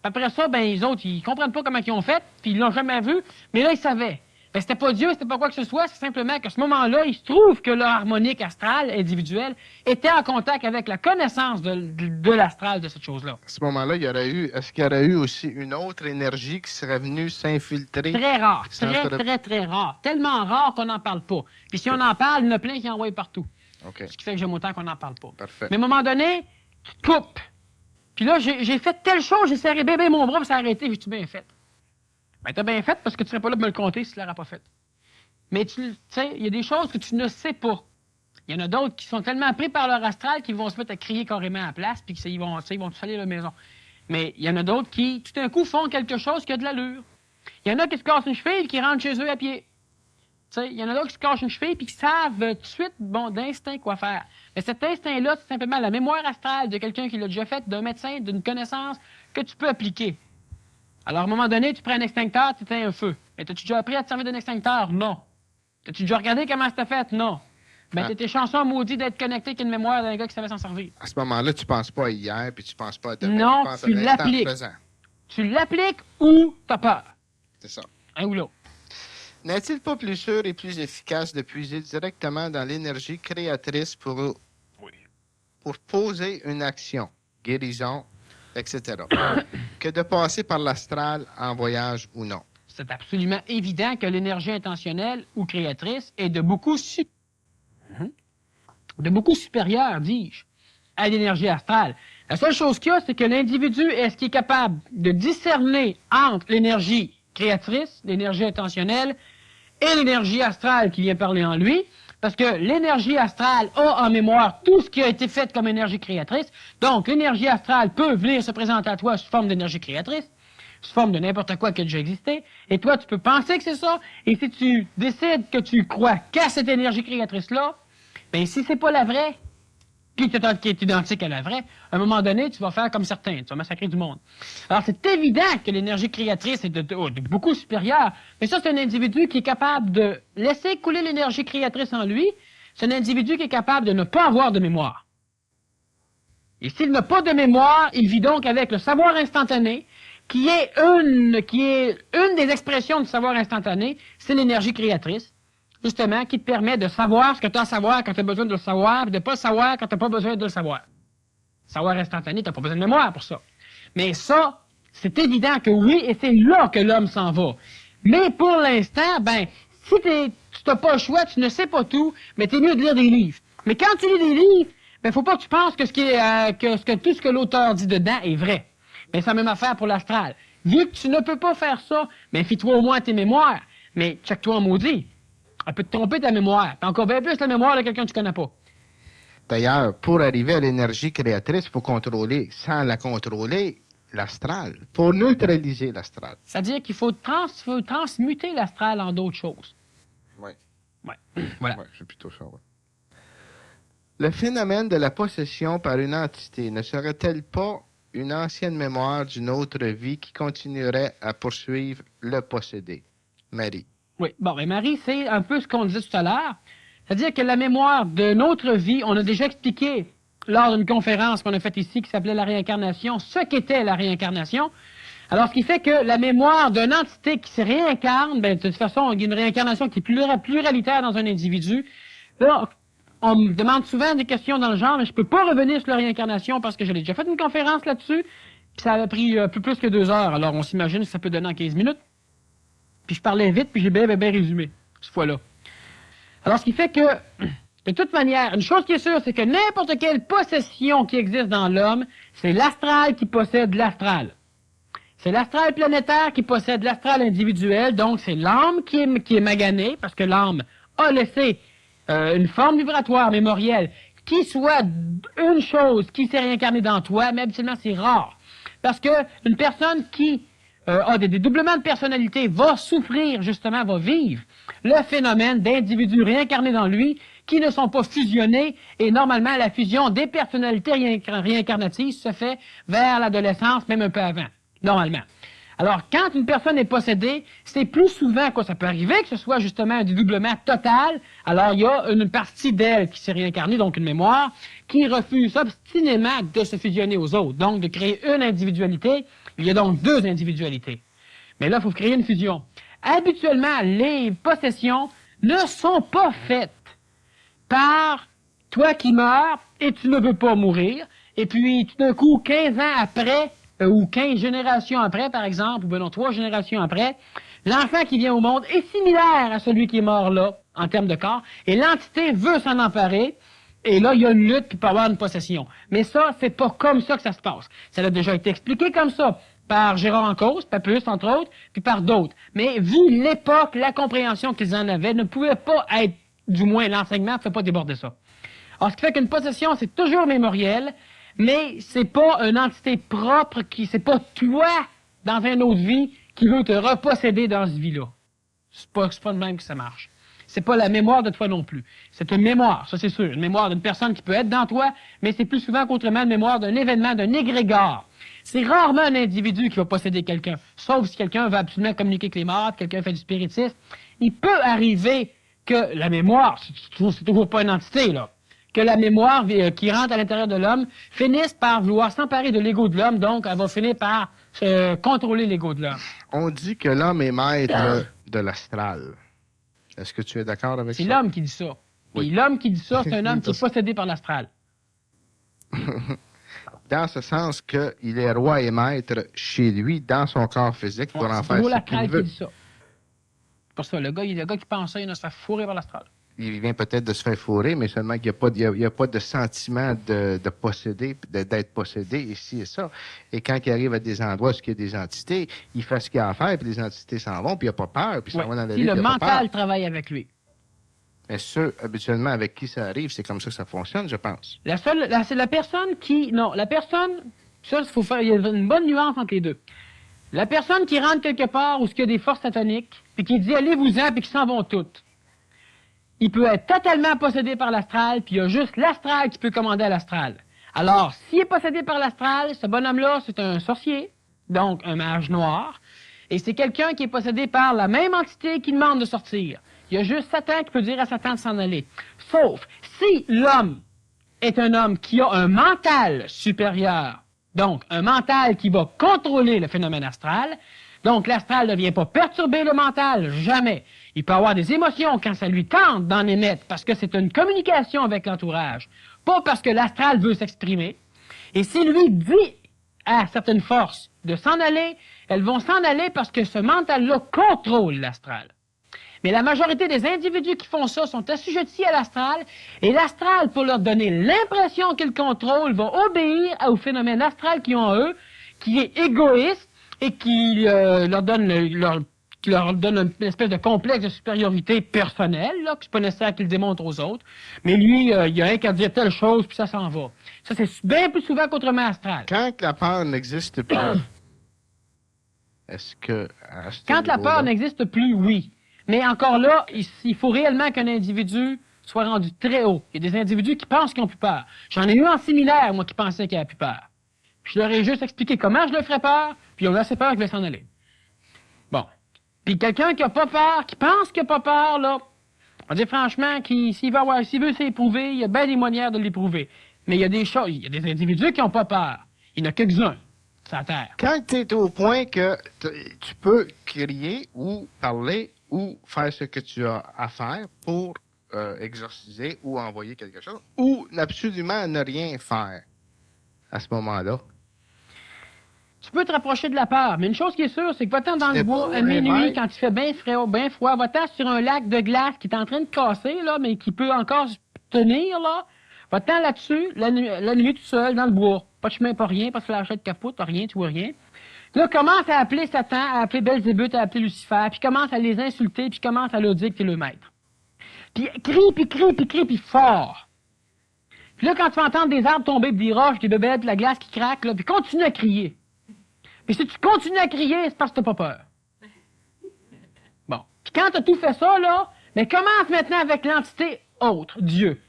Après ça, les autres, ils comprennent pas comment ils ont fait, puis ils l'ont jamais vu, mais là, ils savaient. C'était pas Dieu, c'était pas quoi que ce soit, c'est simplement qu'à ce moment-là, il se trouve que leur harmonique astrale, individuelle, était en contact avec la connaissance de l'astral de cette chose-là. À ce moment-là, est-ce qu'il y aurait eu aussi une autre énergie qui serait venue s'infiltrer? Très rare, très rare. Tellement rare qu'on n'en parle pas. Puis si on en parle, il y en a plein qui envoient partout. Okay. Ce qui fait que j'aime autant qu'on n'en parle pas. Parfait. Mais à un moment donné, tu te coupes. Puis là, j'ai fait telle chose, j'ai serré bien mon bras, puis ça a arrêté, j'ai-tu bien fait? Ben, t'as bien fait parce que tu serais pas là pour me le compter si tu l'aurais pas fait. Mais tu sais, il y a des choses que tu ne sais pas. Il y en a d'autres qui sont tellement pris par leur astral qu'ils vont se mettre à crier carrément à la place, puis qu'ils vont tous aller à la maison. Mais il y en a d'autres qui, tout d'un coup, font quelque chose qui a de l'allure. Il y en a qui se cassent une cheville et qui rentrent chez eux à pied. Il y en a d'autres qui se cassent une cheville et qui savent tout de suite, d'instinct quoi faire. Mais cet instinct-là, c'est simplement la mémoire astrale de quelqu'un qui l'a déjà fait, d'un médecin, d'une connaissance que tu peux appliquer. Alors, à un moment donné, tu prends un extincteur, tu éteins un feu. Mais t'as-tu déjà appris à te servir d'un extincteur? Non. T'as-tu déjà regardé comment c'était fait? Non. T'es chanceux maudit d'être connecté avec une mémoire d'un gars qui savait s'en servir. À ce moment-là, tu penses pas à hier, puis tu penses pas à demain. Non, tu l'appliques. Tu l'appliques ou t'as peur. C'est ça. Un ou l'autre. N'est-il pas plus sûr et plus efficace de puiser directement dans l'énergie créatrice pour poser une action, guérison, etc., que de passer par l'astral en voyage ou non? C'est absolument évident que l'énergie intentionnelle ou créatrice est de beaucoup supérieure, dis-je, à l'énergie astrale. La seule chose qu'il y a, c'est que l'individu, est-ce qu'il est capable de discerner entre l'énergie créatrice, l'énergie intentionnelle, et l'énergie astrale qui vient parler en lui, parce que l'énergie astrale a en mémoire tout ce qui a été fait comme énergie créatrice. Donc, l'énergie astrale peut venir se présenter à toi sous forme d'énergie créatrice, sous forme de n'importe quoi qui a déjà existé, et toi, tu peux penser que c'est ça, et si tu décides que tu crois qu'à cette énergie créatrice-là, bien, si c'est pas la vraie, puis qui est identique à la vraie, à un moment donné, tu vas faire comme certains, tu vas massacrer du monde. Alors, c'est évident que l'énergie créatrice est de beaucoup supérieure, mais ça, c'est un individu qui est capable de laisser couler l'énergie créatrice en lui. C'est un individu qui est capable de ne pas avoir de mémoire. Et s'il n'a pas de mémoire, il vit donc avec le savoir instantané, qui est une des expressions du savoir instantané, c'est l'énergie créatrice, justement, qui te permet de savoir ce que tu as à savoir quand tu as besoin de le savoir, et de ne pas le savoir quand tu n'as pas besoin de le savoir. Savoir instantané, tu n'as pas besoin de mémoire pour ça. Mais ça, c'est évident que oui, et c'est là que l'homme s'en va. Mais pour l'instant, ben, si tu n'as pas le choix, tu ne sais pas tout, mais tu es mieux de lire des livres. Mais quand tu lis des livres, ben, faut pas que tu penses que tout ce que l'auteur dit dedans est vrai. Mais c'est la même affaire pour l'astral. Vu que tu ne peux pas faire ça, ben, fie-toi au moins à tes mémoires. Mais check-toi en maudit. Elle peut te tromper ta mémoire. Puis encore bien plus la mémoire de quelqu'un que tu connais pas. D'ailleurs, pour arriver à l'énergie créatrice, il faut contrôler, sans la contrôler, l'astral. Pour neutraliser l'astral. C'est-à-dire qu'il faut transmuter l'astral en d'autres choses. Oui. Ouais. Voilà. Oui, c'est plutôt ça, oui. Le phénomène de la possession par une entité ne serait-elle pas une ancienne mémoire d'une autre vie qui continuerait à poursuivre le possédé? Marie. Oui. Bon, mais Marie, c'est un peu ce qu'on disait tout à l'heure. C'est-à-dire que la mémoire de notre vie, on a déjà expliqué lors d'une conférence qu'on a faite ici qui s'appelait la réincarnation, ce qu'était la réincarnation. Alors, ce qui fait que la mémoire d'une entité qui se réincarne, ben, de toute façon, il y a une réincarnation qui est pluralitaire dans un individu. Là, on me demande souvent des questions dans le genre, mais je peux pas revenir sur la réincarnation parce que j'avais déjà fait une conférence là-dessus, puis ça avait pris un peu plus que 2 heures. Alors, on s'imagine que ça peut donner en 15 minutes. Puis je parlais vite, puis j'ai bien résumé, cette fois-là. Alors, ce qui fait que, de toute manière, une chose qui est sûre, c'est que n'importe quelle possession qui existe dans l'homme, c'est l'astral qui possède l'astral. C'est l'astral planétaire qui possède l'astral individuel, donc c'est l'âme qui est maganée, parce que l'âme a laissé une forme vibratoire mémorielle qui soit une chose qui s'est réincarnée dans toi, mais habituellement c'est rare. Parce que une personne qui a des doublements de personnalité va souffrir, justement, va vivre le phénomène d'individus réincarnés dans lui qui ne sont pas fusionnés, et normalement la fusion des personnalités réincarnatives se fait vers l'adolescence, même un peu avant, normalement. Alors, quand une personne est possédée, c'est plus souvent, quoi, ça peut arriver que ce soit justement un dédoublement total. Alors, il y a une partie d'elle qui s'est réincarnée, donc une mémoire, qui refuse obstinément de se fusionner aux autres, donc de créer une individualité. Il y a donc 2 individualités. Mais là, il faut créer une fusion. Habituellement, les possessions ne sont pas faites par toi qui meurs et tu ne veux pas mourir, et puis tout d'un coup, 15 ans après, ou 15 générations après, par exemple, ou ben non, 3 générations après, l'enfant qui vient au monde est similaire à celui qui est mort là, en termes de corps, et l'entité veut s'en emparer, et là, il y a une lutte qui peut avoir une possession. Mais ça, c'est pas comme ça que ça se passe. Ça a déjà été expliqué comme ça, par Gérard Encausse, Papus, entre autres, puis par d'autres. Mais vu l'époque, la compréhension qu'ils en avaient, ne pouvait pas être, du moins l'enseignement ne pouvait pas déborder ça. Alors, ce qui fait qu'une possession, c'est toujours mémoriel, mais c'est pas une entité propre c'est pas toi, dans une autre vie, qui veut te reposséder dans cette vie-là. C'est pas de même que ça marche. C'est pas la mémoire de toi non plus. C'est une mémoire, ça c'est sûr. Une mémoire d'une personne qui peut être dans toi, mais c'est plus souvent qu'autrement une mémoire d'un événement, d'un égrégore. C'est rarement un individu qui va posséder quelqu'un. Sauf si quelqu'un veut absolument communiquer avec les morts, quelqu'un fait du spiritisme. Il peut arriver que la mémoire, c'est toujours pas une entité, là, que la mémoire qui rentre à l'intérieur de l'homme finisse par vouloir s'emparer de l'ego de l'homme, donc elle va finir par contrôler l'ego de l'homme. On dit que l'homme est maître de l'astral. Est-ce que tu es d'accord avec ça? C'est l'homme qui dit ça. Oui. Et l'homme qui dit ça, c'est un homme qui est possédé par l'astral. Dans ce sens qu'il est roi et maître chez lui, dans son corps physique, pour en faire ce qu'il qui veut. dit ça. Pour ça, le gars qui pense ça, il va se faire fourrer par l'astral. il vient peut-être de se faire fourrer, mais seulement qu'il n'y a pas de sentiment de posséder, d'être possédé, ici et ça. Et quand il arrive à des endroits où il y a des entités, il fait ce qu'il a à faire, puis les entités s'en vont, puis il n'a pas peur, puis il s'en va dans la Si vie, le puis il n'a pas mental peur. travaille avec lui. Mais ceux, habituellement, avec qui ça arrive, c'est comme ça que ça fonctionne, je pense. C'est la personne qui... Non, la personne... Ça, il y a une bonne nuance entre les deux. La personne qui rentre quelque part où il y a des forces sataniques, puis qui dit « allez-vous-en », puis qui s'en vont toutes. Il peut être totalement possédé par l'astral, puis il y a juste l'astral qui peut commander à l'astral. Alors, s'il est possédé par l'astral, ce bonhomme-là, c'est un sorcier, donc un mage noir, et c'est quelqu'un qui est possédé par la même entité qui demande de sortir. Il y a juste Satan qui peut dire à Satan de s'en aller. Sauf si l'homme est un homme qui a un mental supérieur, donc un mental qui va contrôler le phénomène astral, donc l'astral ne vient pas perturber le mental, jamais. Il peut avoir des émotions quand ça lui tente d'en émettre, parce que c'est une communication avec l'entourage, pas parce que l'astral veut s'exprimer. Et s'il lui dit à certaines forces de s'en aller, elles vont s'en aller parce que ce mental-là contrôle l'astral. Mais la majorité des individus qui font ça sont assujettis à l'astral, et l'astral, pour leur donner l'impression qu'ils contrôlent, va obéir au phénomène astral qu'ils ont en eux, qui est égoïste et qui leur donne une espèce de complexe de supériorité personnelle, là, que c'est pas nécessaire qu'il démontre aux autres. Mais lui, il a rien qu'à dire telle chose, puis ça s'en va. Ça, c'est bien plus souvent qu'autrement astral. Quand la peur n'existe plus, est-ce que... Quand la peur n'existe plus, oui. Mais encore là, il faut réellement qu'un individu soit rendu très haut. Il y a des individus qui pensent qu'ils n'ont plus peur. J'en ai eu en séminaire, moi, qui pensaient qu'ils n'avaient plus peur. Puis je leur ai juste expliqué comment je leur ferais peur, puis ils ont eu assez peur qu'ils voulaient s'en aller. Bon. Puis quelqu'un qui n'a pas peur, qui pense qu'il n'a pas peur, là, on va dire franchement, s'il veut s'éprouver, il y a bien des manières de l'éprouver. Mais il y a des choses, il y a des individus qui n'ont pas peur. Il n'y en a quelques-uns sur la Terre. Quand tu es au point que tu peux crier ou parler ou faire ce que tu as à faire pour exorciser ou envoyer quelque chose, ou absolument ne rien faire à ce moment-là. Tu peux te rapprocher de la peur, mais une chose qui est sûre, c'est que va-t'en dans le bois à minuit, ouais. quand il fait bien frais, bien froid, va-t'en sur un lac de glace qui est en train de casser, là, mais qui peut encore tenir, là. Va-t'en là-dessus, la nuit tout seul, dans le bois. Pas de chemin, pas rien, pas de flashette capote, pas rien, tu vois rien. Là, commence à appeler Satan, à appeler Belzébuth, à appeler Lucifer, puis commence à les insulter, puis commence à leur dire que t'es le maître. Puis crie, puis fort. Puis là, quand tu vas entendre des arbres tomber, puis des roches, des bébelles, puis la glace qui craque, là, puis continue à crier. Puis si tu continues à crier, c'est parce que t'as pas peur. Bon. Puis quand t'as tout fait ça, là, mais commence maintenant avec l'entité autre, Dieu.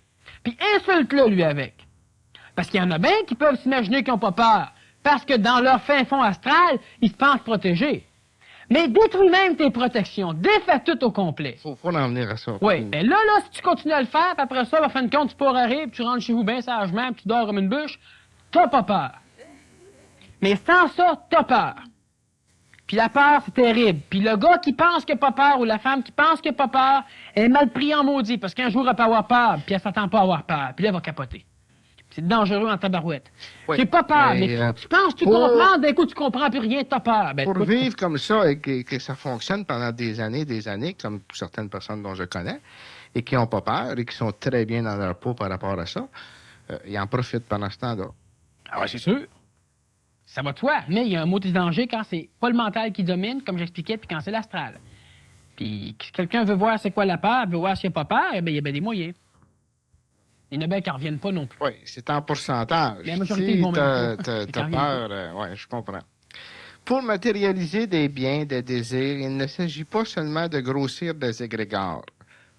Puis insulte-le, lui, avec. Parce qu'il y en a bien qui peuvent s'imaginer qu'ils n'ont pas peur. Parce que dans leur fin fond astral, ils se pensent protégés. Mais détruis même tes protections. Défais tout au complet. Faut en venir à ça. Oui. Mais là, si tu continues à le faire, puis après ça, en fin de compte, tu pourras rire, puis tu rentres chez vous bien sagement, puis tu dors comme une bûche, t'as pas peur. Mais sans ça, t'as peur. Puis la peur, c'est terrible. Puis le gars qui pense qu'il n'a pas peur, ou la femme qui pense qu'il n'a pas peur, elle est mal pris en maudit, parce qu'un jour, elle peut avoir peur, puis elle s'attend pas à avoir peur, puis là, elle va capoter. C'est dangereux en tabarouette. Oui. J'ai pas peur, mais tu penses, tu comprends, d'un coup, tu comprends plus rien, t'as peur. Ben, pour vivre comme ça et que ça fonctionne pendant des années, comme certaines personnes dont je connais, et qui n'ont pas peur et qui sont très bien dans leur peau par rapport à ça, ils en profitent pendant ce temps-là. Ah ouais, c'est sûr. Ça va de soi. Mais il y a un maudit danger quand c'est pas le mental qui domine, comme j'expliquais, puis quand c'est l'astral. Puis si quelqu'un veut voir c'est quoi la peur, veut voir s'il n'y a pas peur, eh bien, il y a bien des moyens. Il y en a bien qui ne reviennent pas non plus. Oui, c'est en pourcentage. Mais la majorité si vont même t'as pas. peur, oui, je comprends. Pour matérialiser des biens, des désirs, il ne s'agit pas seulement de grossir des égrégores,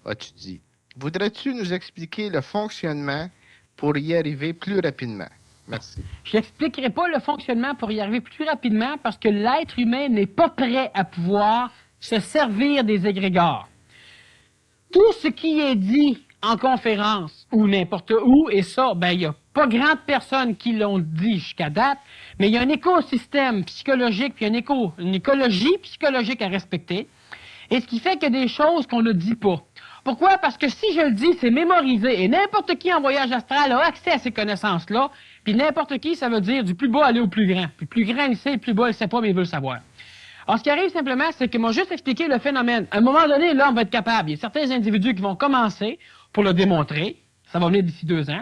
as-tu dit. Voudrais-tu nous expliquer le fonctionnement pour y arriver plus rapidement? Merci. Je n'expliquerai pas le fonctionnement pour y arriver plus rapidement parce que l'être humain n'est pas prêt à pouvoir se servir des égrégores. Tout ce qui est dit en conférence ou n'importe où, et ça, ben, il n'y a pas grande personne qui l'ont dit jusqu'à date, mais il y a un écosystème psychologique, puis une écologie psychologique à respecter, et ce qui fait qu'il y a des choses qu'on ne dit pas. Pourquoi? Parce que si je le dis, c'est mémorisé, et n'importe qui en voyage astral a accès à ces connaissances-là, puis n'importe qui, ça veut dire du plus bas aller au plus grand. Puis le plus grand, il sait, le plus bas, il ne sait pas, mais il veut le savoir. Alors, ce qui arrive simplement, c'est qu'ils m'ont juste expliqué le phénomène. À un moment donné, l'homme va être capable. Il y a certains individus qui vont commencer pour le démontrer. Ça va venir d'ici 2 ans.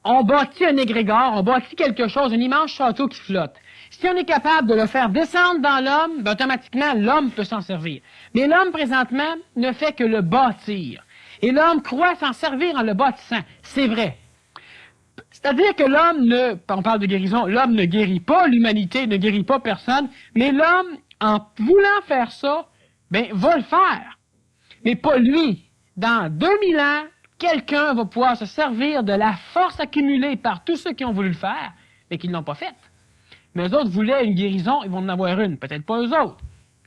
On bâtit un égrégore, on bâtit quelque chose, un immense château qui flotte. Si on est capable de le faire descendre dans l'homme, ben automatiquement, l'homme peut s'en servir. Mais l'homme, présentement, ne fait que le bâtir. Et l'homme croit s'en servir en le bâtissant. C'est vrai. C'est-à-dire que on parle de guérison, l'homme ne guérit pas, l'humanité ne guérit pas personne, mais l'homme, en voulant faire ça, ben, va le faire. Mais pas lui. Dans 2000 ans, quelqu'un va pouvoir se servir de la force accumulée par tous ceux qui ont voulu le faire, mais qui ne l'ont pas fait. Mais eux autres voulaient une guérison, ils vont en avoir une. Peut-être pas eux autres.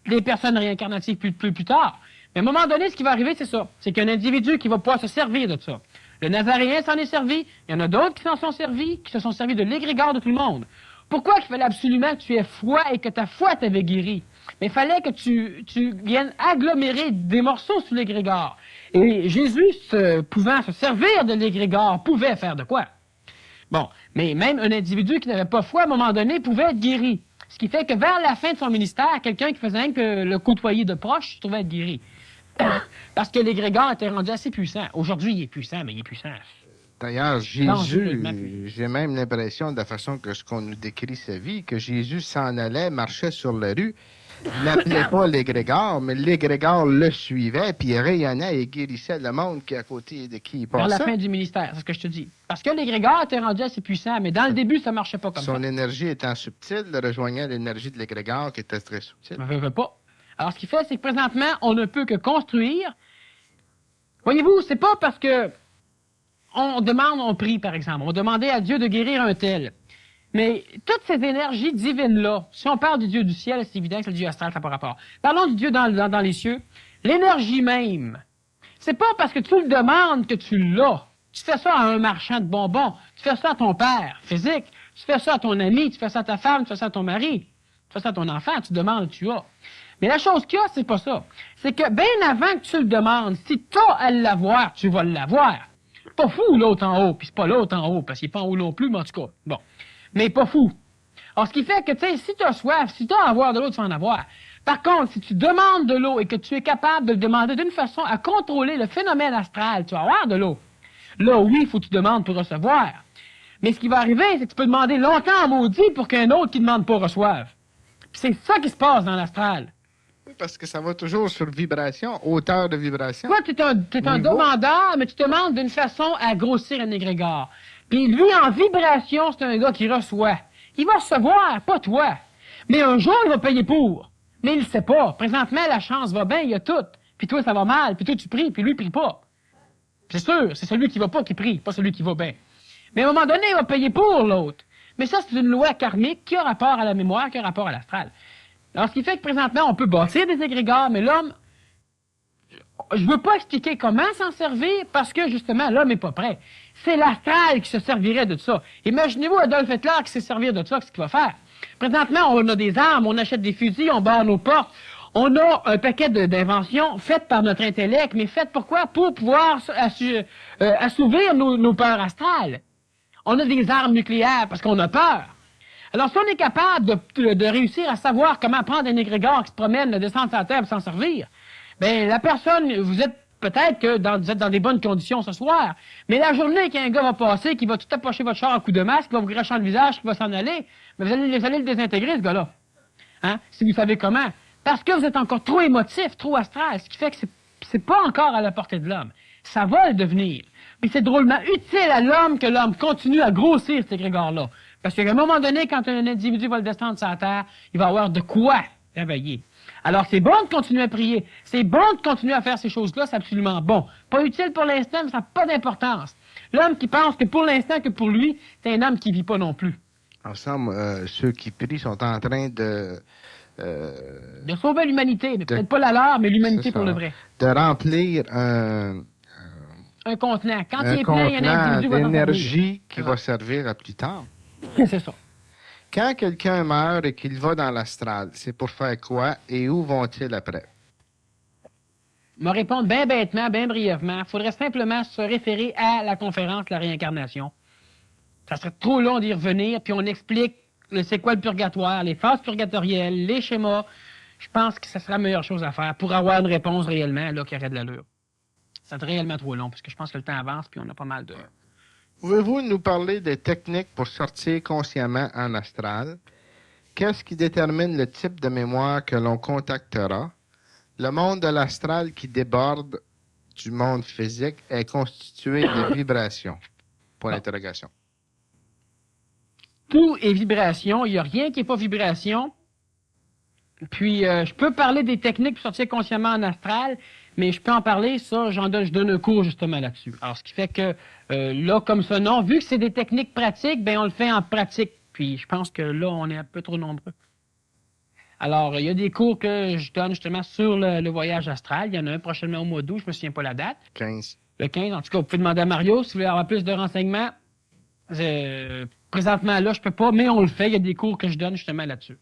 Les personnes réincarnatives plus tard. Mais à un moment donné, ce qui va arriver, c'est ça. C'est qu'un individu qui va pouvoir se servir de ça. Le Nazaréen s'en est servi. Il y en a d'autres qui s'en sont servis, qui se sont servis de l'égrégore de tout le monde. Pourquoi qu'il fallait absolument que tu aies foi et que ta foi t'avait guéri? Mais il fallait que tu viennes agglomérer des morceaux sous l'égrégore. Et Jésus, pouvant se servir de l'égrégore, pouvait faire de quoi? Bon, mais même un individu qui n'avait pas foi, à un moment donné, pouvait être guéri. Ce qui fait que vers la fin de son ministère, quelqu'un qui faisait rien que le côtoyer de proche se trouvait être guéri. Parce que l'égrégore était rendu assez puissant. Aujourd'hui, il est puissant, mais il est puissant. D'ailleurs, Jésus, j'ai même l'impression, de la façon que ce qu'on nous décrit sa vie, que Jésus s'en allait, marchait sur la rue, n'appelait pas l'égrégore, mais l'égrégore le suivait, puis il rayonnait et guérissait le monde qui à côté de qui il passait. Vers la fin du ministère, c'est ce que je te dis. Parce que l'égrégore était rendu assez puissant, mais dans le début, ça marchait pas comme ça. Son énergie étant subtile, rejoignait l'énergie de l'égrégore qui était très subtile. Je veux pas. Alors, ce qui fait, c'est que présentement, on ne peut que construire. Voyez-vous, c'est pas parce que on prie, par exemple. On demandait à Dieu de guérir un tel. Mais toutes ces énergies divines-là, si on parle du Dieu du ciel, c'est évident que c'est le Dieu astral, ça n'a pas rapport. Parlons du Dieu dans les cieux. L'énergie même, c'est pas parce que tu le demandes que tu l'as. Tu fais ça à un marchand de bonbons. Tu fais ça à ton père physique. Tu fais ça à ton ami. Tu fais ça à ta femme. Tu fais ça à ton mari. Tu fais ça à ton enfant. Tu demandes, tu as. Mais la chose qu'il y a, c'est pas ça. C'est que bien avant que tu le demandes, si tu as à l'avoir, tu vas l'avoir. Pas fou l'autre en haut, puis c'est pas l'autre en haut, parce qu'il n'est pas en haut non plus, mais en tout cas, bon. Mais pas fou. Alors, ce qui fait que, tu sais, si tu as soif, si tu as à avoir de l'eau, tu vas en avoir. Par contre, si tu demandes de l'eau et que tu es capable de le demander d'une façon à contrôler le phénomène astral, tu vas avoir de l'eau. Là, oui, il faut que tu demandes pour recevoir. Mais ce qui va arriver, c'est que tu peux demander longtemps en maudit pour qu'un autre qui ne demande pas reçoive. Puis c'est ça qui se passe dans l'astral. Oui, parce que ça va toujours sur vibration, hauteur de vibration. Toi, tu es un demandeur, mais tu demandes d'une façon à grossir un égrégore. Puis lui, en vibration, c'est un gars qui reçoit. Il va recevoir, pas toi. Mais un jour, il va payer pour. Mais il le sait pas. Présentement, la chance va bien, il y a tout. Puis toi, ça va mal. Puis toi, tu pries, puis lui, il prie pas. C'est sûr, c'est celui qui va pas qui prie, pas celui qui va bien. Mais à un moment donné, il va payer pour l'autre. Mais ça, c'est une loi karmique qui a rapport à la mémoire, qui a rapport à l'astral. Alors, ce qui fait que présentement, on peut bâtir des égrégores, mais l'homme, je veux pas expliquer comment s'en servir parce que, justement, l'homme n'est pas prêt. C'est l'astral qui se servirait de ça. Imaginez-vous Adolf Hitler qui sait servir de ça, qu'est-ce qu'il va faire? Présentement, on a des armes, on achète des fusils, on barre nos portes. On a un paquet d'inventions faites par notre intellect, mais faites pourquoi? Pour pouvoir assouvir nos peurs astrales. On a des armes nucléaires parce qu'on a peur. Alors, si on est capable de réussir à savoir comment prendre un égrégore qui se promène, le descendre sur la terre et s'en servir, ben la personne, vous êtes peut-être que vous êtes dans des bonnes conditions ce soir, mais la journée qu'un gars va passer, qui va tout approcher votre char à coup de masque, qui va vous cracher dans le visage, qui va s'en aller, ben vous allez le désintégrer, ce gars-là. Hein? Si vous savez comment. Parce que vous êtes encore trop émotif, trop astral, ce qui fait que c'est pas encore à la portée de l'homme. Ça va le devenir. Puis c'est drôlement utile à l'homme que l'homme continue à grossir cet égrégore-là. Parce qu'à un moment donné, quand un individu va le descendre sur la terre, il va avoir de quoi réveiller. Alors, c'est bon de continuer à prier. C'est bon de continuer à faire ces choses-là, c'est absolument bon. Pas utile pour l'instant, mais ça n'a pas d'importance. L'homme qui pense que pour l'instant, que pour lui, c'est un homme qui vit pas non plus. Ensemble, ceux qui prient sont en train de sauver l'humanité, mais peut-être pas la leur, mais l'humanité pour le vrai. De remplir un contenant. Quand il est plein, il y a un individu d'énergie qui va servir à plus tard. C'est ça. Quand quelqu'un meurt et qu'il va dans l'astral, c'est pour faire quoi et où vont-ils après? Me répondre bien bêtement, bien brièvement. Il faudrait simplement se référer à la conférence de la réincarnation. Ça serait trop long d'y revenir, puis on explique c'est quoi le purgatoire, les phases purgatorielles, les schémas. Je pense que ça sera la meilleure chose à faire pour avoir une réponse réellement là, qui aurait de l'allure. Ça serait réellement trop long parce que je pense que le temps avance puis on a pas mal de... Pouvez-vous nous parler des techniques pour sortir consciemment en astral? Qu'est-ce qui détermine le type de mémoire que l'on contactera? Le monde de l'astral qui déborde du monde physique est constitué de vibrations. Point d'interrogation. Tout est vibration. Il n'y a rien qui n'est pas vibration. Puis, je peux parler des techniques pour sortir consciemment en astral, mais je peux en parler, ça, je donne un cours justement là-dessus. Alors, ce qui fait que, là, comme ce nom, vu que c'est des techniques pratiques, ben on le fait en pratique. Puis, je pense que là, on est un peu trop nombreux. Alors, il y a des cours que je donne justement sur le voyage astral. Il y en a un prochainement au mois d'août, je me souviens pas la date. 15. Le 15, en tout cas, vous pouvez demander à Mario si vous voulez avoir plus de renseignements. Présentement, là, je peux pas, mais on le fait. Il y a des cours que je donne justement là-dessus.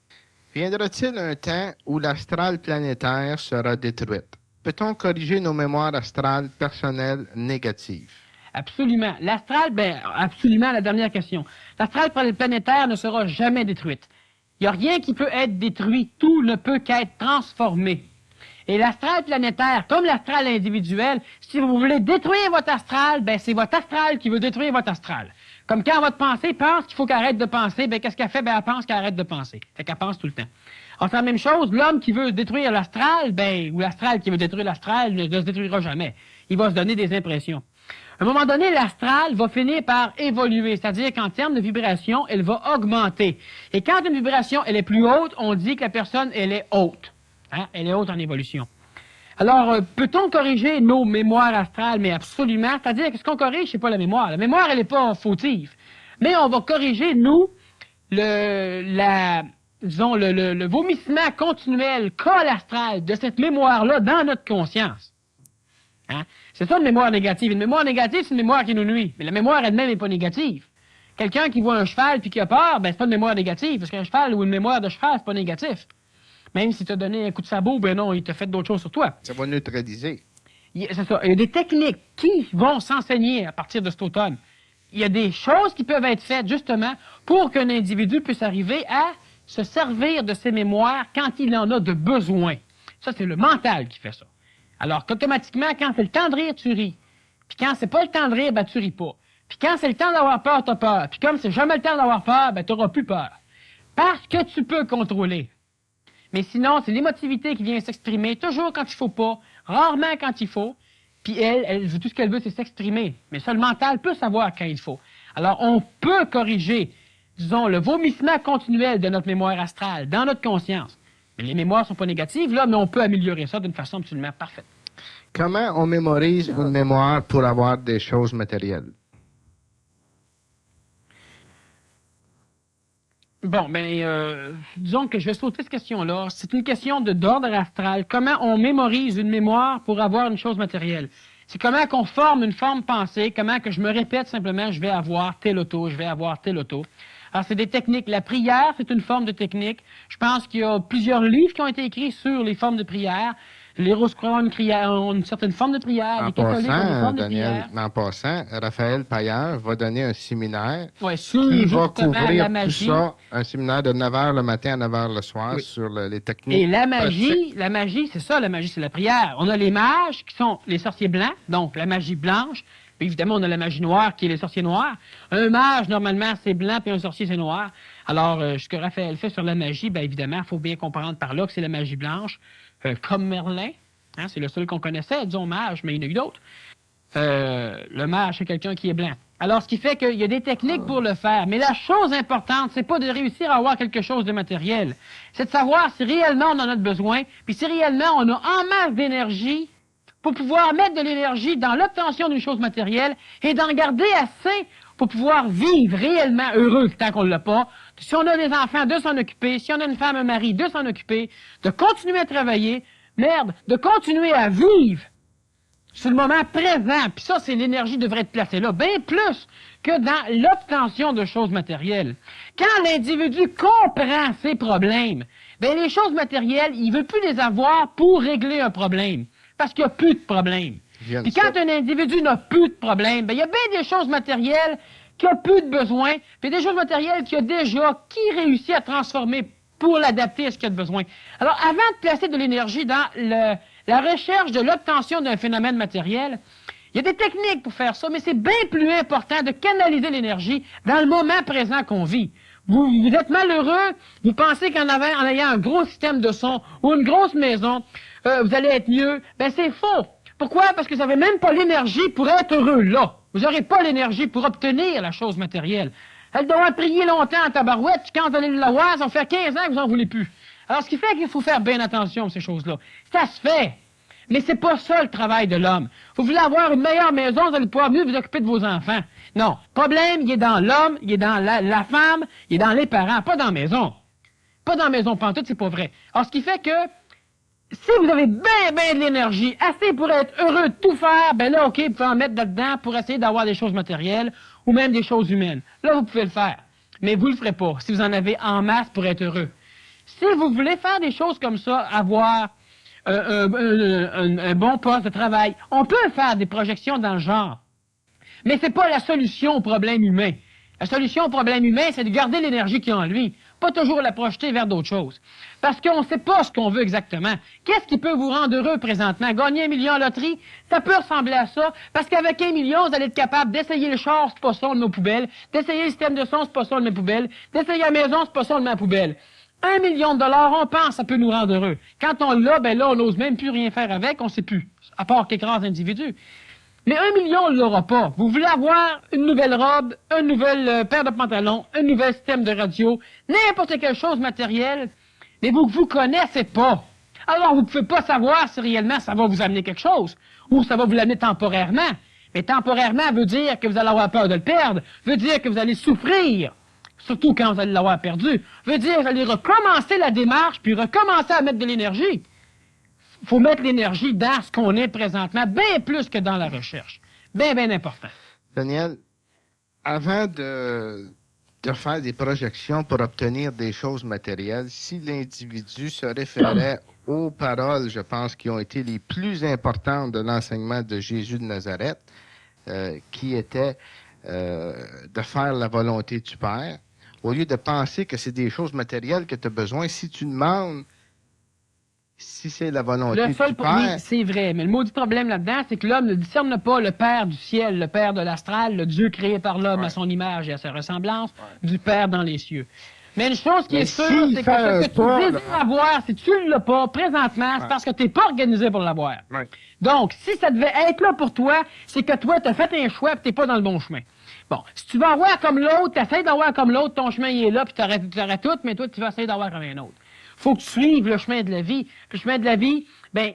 Viendra-t-il un temps où l'astral planétaire sera détruite? Peut-on corriger nos mémoires astrales personnelles négatives? Absolument. L'astral, ben, absolument, la dernière question. L'astral planétaire ne sera jamais détruite. Il n'y a rien qui peut être détruit. Tout ne peut qu'être transformé. Et l'astral planétaire, comme l'astral individuel, si vous voulez détruire votre astral, ben, c'est votre astral qui veut détruire votre astral. Comme quand votre pensée pense qu'il faut qu'elle arrête de penser, ben, qu'est-ce qu'elle fait? Ben, elle pense qu'elle arrête de penser. Fait qu'elle pense tout le temps. Alors, c'est la même chose. L'homme qui veut détruire l'astral, ben, ou l'astral qui veut détruire l'astral ne se détruira jamais. Il va se donner des impressions. À un moment donné, l'astral va finir par évoluer, c'est-à-dire qu'en termes de vibration, elle va augmenter. Et quand une vibration, elle est plus haute, on dit que la personne, elle est haute. Hein? Elle est haute en évolution. Alors, peut-on corriger nos mémoires astrales? Mais absolument. C'est-à-dire que ce qu'on corrige, c'est pas la mémoire. La mémoire, elle n'est pas fautive. Mais on va corriger, nous, le vomissement continuel qu'a l'astral de cette mémoire-là dans notre conscience. Hein? C'est ça une mémoire négative. Une mémoire négative, c'est une mémoire qui nous nuit. Mais la mémoire elle-même n'est pas négative. Quelqu'un qui voit un cheval puis qui a peur, ben c'est pas une mémoire négative. Parce qu'un cheval ou une mémoire de cheval, c'est pas négatif. Même si tu as donné un coup de sabot, ben non, il t'a fait d'autres choses sur toi. Ça va neutraliser. C'est ça. Il y a des techniques qui vont s'enseigner à partir de cet automne. Il y a des choses qui peuvent être faites justement pour qu'un individu puisse arriver à se servir de ses mémoires quand il en a de besoin. Ça, c'est le mental qui fait ça. Alors qu'automatiquement, quand c'est le temps de rire, tu ris. Puis quand c'est pas le temps de rire, ben tu ris pas. Puis quand c'est le temps d'avoir peur, t'as peur. Puis comme c'est jamais le temps d'avoir peur, ben t'auras plus peur. Parce que tu peux contrôler. Mais sinon, c'est l'émotivité qui vient s'exprimer toujours quand il faut pas, rarement quand il faut. Puis elle, tout ce qu'elle veut, c'est s'exprimer. Mais ça, le mental peut savoir quand il faut. Alors, on peut corriger, disons, le vomissement continuel de notre mémoire astrale dans notre conscience. Mais les mémoires sont pas négatives, là, mais on peut améliorer ça d'une façon absolument parfaite. Comment on mémorise une mémoire pour avoir des choses matérielles? Bon, disons que je vais sauter cette question-là. C'est une question d'ordre astral. Comment on mémorise une mémoire pour avoir une chose matérielle? C'est comment qu'on forme une forme pensée, comment que je me répète simplement, je vais avoir tel auto, je vais avoir tel auto. Alors, c'est des techniques. La prière, c'est une forme de technique. Je pense qu'il y a plusieurs livres qui ont été écrits sur les formes de prière. Les Rose-Croix ont une certaine forme de prière. Les catholiques ont une forme de prière. En passant, Raphaël Paillard va donner un séminaire sur qui va couvrir la magie. tout ça, un séminaire de 9h le matin à 9h le soir sur les techniques. Et la magie, c'est ça, la magie, c'est la prière. On a les mages qui sont les sorciers blancs, donc la magie blanche. Puis évidemment, on a la magie noire qui est les sorciers noirs. Un mage, normalement, c'est blanc, puis un sorcier, c'est noir. Alors, ce que Raphaël fait sur la magie, bien évidemment, il faut bien comprendre par là que c'est la magie blanche. Comme Merlin, hein, c'est le seul qu'on connaissait, disons mage, mais il y en a eu d'autres. Le mage, c'est quelqu'un qui est blanc. Alors, ce qui fait qu'il y a des techniques pour le faire. Mais la chose importante, c'est pas de réussir à avoir quelque chose de matériel. C'est de savoir si réellement on en a besoin, puis si réellement on a en masse d'énergie pour pouvoir mettre de l'énergie dans l'obtention d'une chose matérielle et d'en garder assez pour pouvoir vivre réellement heureux tant qu'on ne l'a pas. Si on a des enfants, de s'en occuper. Si on a une femme, un mari, de s'en occuper. De continuer à travailler. De continuer à vivre sur le moment présent. Puis ça, c'est l'énergie devrait être placée là. Bien plus que dans l'obtention de choses matérielles. Quand l'individu comprend ses problèmes, bien les choses matérielles, il ne veut plus les avoir pour régler un problème. Parce qu'il n'y a plus de problème. Puis quand un individu n'a plus de problème, ben il y a bien des choses matérielles qui a peu de besoins, puis des choses matérielles qui réussit à transformer pour l'adapter à ce qu'il y a de besoin. Alors, avant de placer de l'énergie dans la recherche de l'obtention d'un phénomène matériel, il y a des techniques pour faire ça, mais c'est bien plus important de canaliser l'énergie dans le moment présent qu'on vit. Vous êtes malheureux, vous pensez en ayant un gros système de son ou une grosse maison, vous allez être mieux. Ben, c'est faux. Pourquoi? Parce que vous n'avez même pas l'énergie pour être heureux là. Vous n'aurez pas l'énergie pour obtenir la chose matérielle. Elle doit prier longtemps en tabarouette, puis quand vous allez l'avoir, ça va faire 15 ans que vous n'en voulez plus. Alors, ce qui fait qu'il faut faire bien attention à ces choses-là. Ça se fait. Mais c'est pas ça le travail de l'homme. Vous voulez avoir une meilleure maison, vous allez pouvoir mieux vous occuper de vos enfants. Non. Le problème, il est dans l'homme, il est dans la femme, il est dans les parents, pas dans la maison. Pas dans la maison pantoute, c'est pas vrai. Alors, ce qui fait que si vous avez bien de l'énergie, assez pour être heureux de tout faire, ben là, OK, vous pouvez en mettre là-dedans pour essayer d'avoir des choses matérielles ou même des choses humaines. Là, vous pouvez le faire. Mais vous le ferez pas si vous en avez en masse pour être heureux. Si vous voulez faire des choses comme ça, avoir un bon poste de travail, on peut faire des projections dans le genre. Mais c'est pas la solution au problème humain. La solution au problème humain, c'est de garder l'énergie qu'il y a en lui, pas toujours la projeter vers d'autres choses. Parce qu'on ne sait pas ce qu'on veut exactement. Qu'est-ce qui peut vous rendre heureux présentement? Gagner 1 million à loterie, ça peut ressembler à ça, parce qu'avec 1 million, vous allez être capable d'essayer le char, c'est pas ça, de nos poubelles, d'essayer le système de son, c'est pas ça, de mes poubelles, d'essayer la maison, c'est pas ça, de ma poubelle. 1 million de dollars, on pense, ça peut nous rendre heureux. Quand on l'a, ben là, on n'ose même plus rien faire avec, on sait plus, à part quelques rares individus. Mais 1 million, on ne l'aura pas. Vous voulez avoir une nouvelle robe, une nouvelle paire de pantalons, un nouvel système de radio, n'importe quelle chose matérielle, mais vous ne vous connaissez pas. Alors, vous ne pouvez pas savoir si réellement ça va vous amener quelque chose, ou ça va vous l'amener temporairement. Mais temporairement veut dire que vous allez avoir peur de le perdre, veut dire que vous allez souffrir, surtout quand vous allez l'avoir perdu, veut dire que vous allez recommencer la démarche, puis recommencer à mettre de l'énergie. Il faut mettre l'énergie dans ce qu'on est présentement, bien plus que dans la recherche. Bien important. Daniel, avant de faire des projections pour obtenir des choses matérielles, si l'individu se référait aux paroles, je pense, qui ont été les plus importantes de l'enseignement de Jésus de Nazareth, qui était de faire la volonté du Père, au lieu de penser que c'est des choses matérielles que tu as besoin, si tu demandes si c'est la volonté du Père... Oui, c'est vrai, mais le maudit problème là-dedans, c'est que l'homme ne discerne pas le Père du ciel, le Père de l'astral, le Dieu créé par l'homme à son image et à sa ressemblance, du Père dans les cieux. Mais une chose qui est sûre, c'est que ce que tu désires avoir, si tu ne l'as pas présentement, c'est parce que tu n'es pas organisé pour l'avoir. Donc, si ça devait être là pour toi, c'est que toi, tu as fait un choix et tu n'es pas dans le bon chemin. Bon, si tu vas avoir comme l'autre, tu essaies d'avoir comme l'autre, ton chemin il est là, puis tu aurais tout, mais toi, tu vas essayer d'avoir comme un autre. Faut que tu suives le chemin de la vie. Puis le chemin de la vie, ben,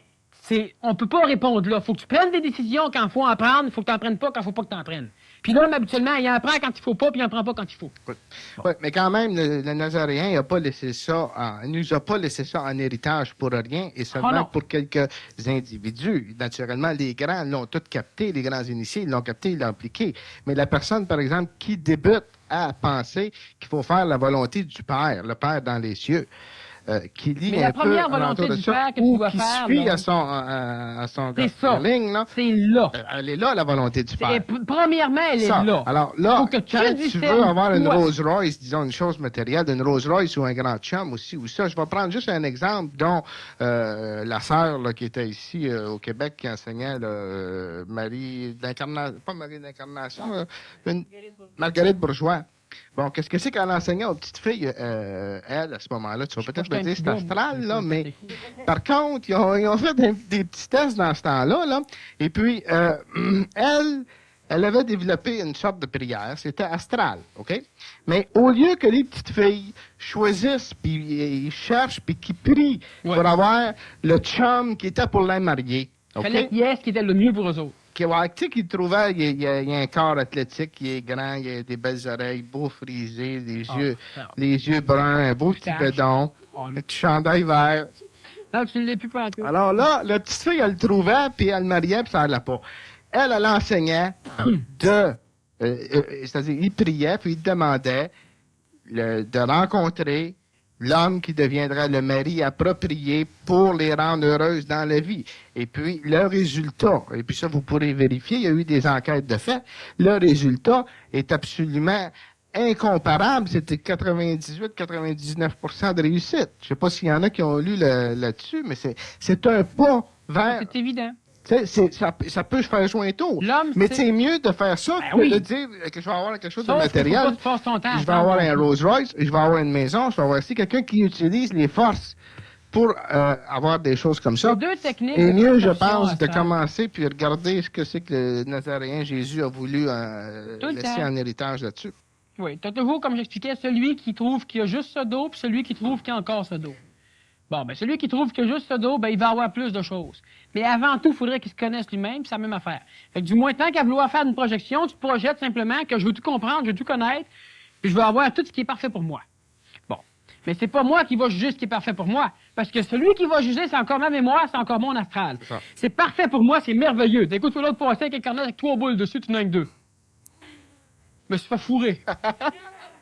on peut pas répondre là. Faut que tu prennes des décisions quand il faut en prendre, faut que tu n'en prennes pas quand il faut pas que tu en prennes. Puis l'homme, habituellement, il en prend quand il faut pas, puis il en prend pas quand il faut. Oui, mais quand même, le Nazaréen, il a pas laissé ça, il nous a pas laissé ça en héritage pour rien, et seulement pour quelques individus. Naturellement, les grands l'ont tout capté, les grands initiés, ils l'ont capté, ils l'ont appliqué. Mais la personne, par exemple, qui débute à penser qu'il faut faire la volonté du Père, le Père dans les cieux, qui lit mais la première volonté du Père que tu vas faire, suit à son ligne, là. C'est là. Elle est là, la volonté du Père. Premièrement, elle est là. Alors là, quand tu veux avoir une Rolls Royce, disons une chose matérielle, une Rolls Royce ou un grand chum aussi, ou ça, je vais prendre juste un exemple dont la sœur qui était ici au Québec, qui enseignait Marie d'Incarnation, pas Marie d'Incarnation, Marguerite Bourgeois. Bon, qu'est-ce que c'est qu'elle enseignait aux petites filles, elle, à ce moment-là? Tu vas peut-être me dire c'est astral, là, mais par contre, ils ont fait des petits tests dans ce temps-là, là, et puis, elle avait développé une sorte de prière, c'était astral, OK? Mais au lieu que les petites filles choisissent, puis cherchent, puis qui prient pour avoir le chum qui était pour les marier, OK? Fallait qu'il y ait ce qui était le mieux pour eux autres. Tu sais qu'il trouvait, il y a un corps athlétique, il est grand, il a des belles oreilles, beau frisé, les yeux bruns, un beau petit bedon, un petit chandail vert. Non, tu ne l'as plus pas en tout. Alors là, la petite fille, elle le trouvait, puis elle le mariait, puis ça allait pas. Elle enseignait c'est-à-dire, il priait, puis il demandait de rencontrer l'homme qui deviendra le mari approprié pour les rendre heureuses dans la vie. Et puis, le résultat, et puis ça, vous pourrez vérifier, il y a eu des enquêtes de fait, le résultat est absolument incomparable. C'était 98-99% de réussite. Je sais pas s'il y en a qui ont lu là-dessus, mais c'est un pas vers... C'est évident. Ça peut se faire jouer tôt. L'homme, Mais c'est mieux de faire ça que oui. de dire que je vais avoir quelque chose de Sauf qu'il faut matériel. pas que tu passes ton temps à Je vais attendre avoir non un plus. Rolls Royce, je vais avoir une maison, je vais avoir aussi quelqu'un qui utilise les forces pour avoir des choses comme Il y a ça. deux techniques. Et de mieux, je perception pense, de astrale. commencer puis regarder ce que c'est que le Nazaréen Jésus a voulu Tout le laisser temps. en héritage là-dessus. Oui, tu as toujours, comme j'expliquais, celui qui trouve qu'il y a juste ce dos, puis celui qui trouve qu'il y a encore ce dos. Bon, ben celui qui trouve qu'il y a juste ce dos, ben il va avoir plus de choses. Mais avant tout, il faudrait qu'il se connaisse lui-même, puis c'est la même affaire. Fait que du moins, tant qu'à vouloir faire une projection, tu te projettes simplement que je veux tout comprendre, je veux tout connaître, puis je veux avoir tout ce qui est parfait pour moi. Bon. Mais c'est pas moi qui va juger ce qui est parfait pour moi, parce que celui qui va juger, c'est encore ma mémoire, c'est encore mon astral. C'est ça. C'est parfait pour moi, c'est merveilleux. T'écoutes l'autre passer avec un carnet avec 3 boules dessus, tu n'en as que 2. Je me suis fait fourrer.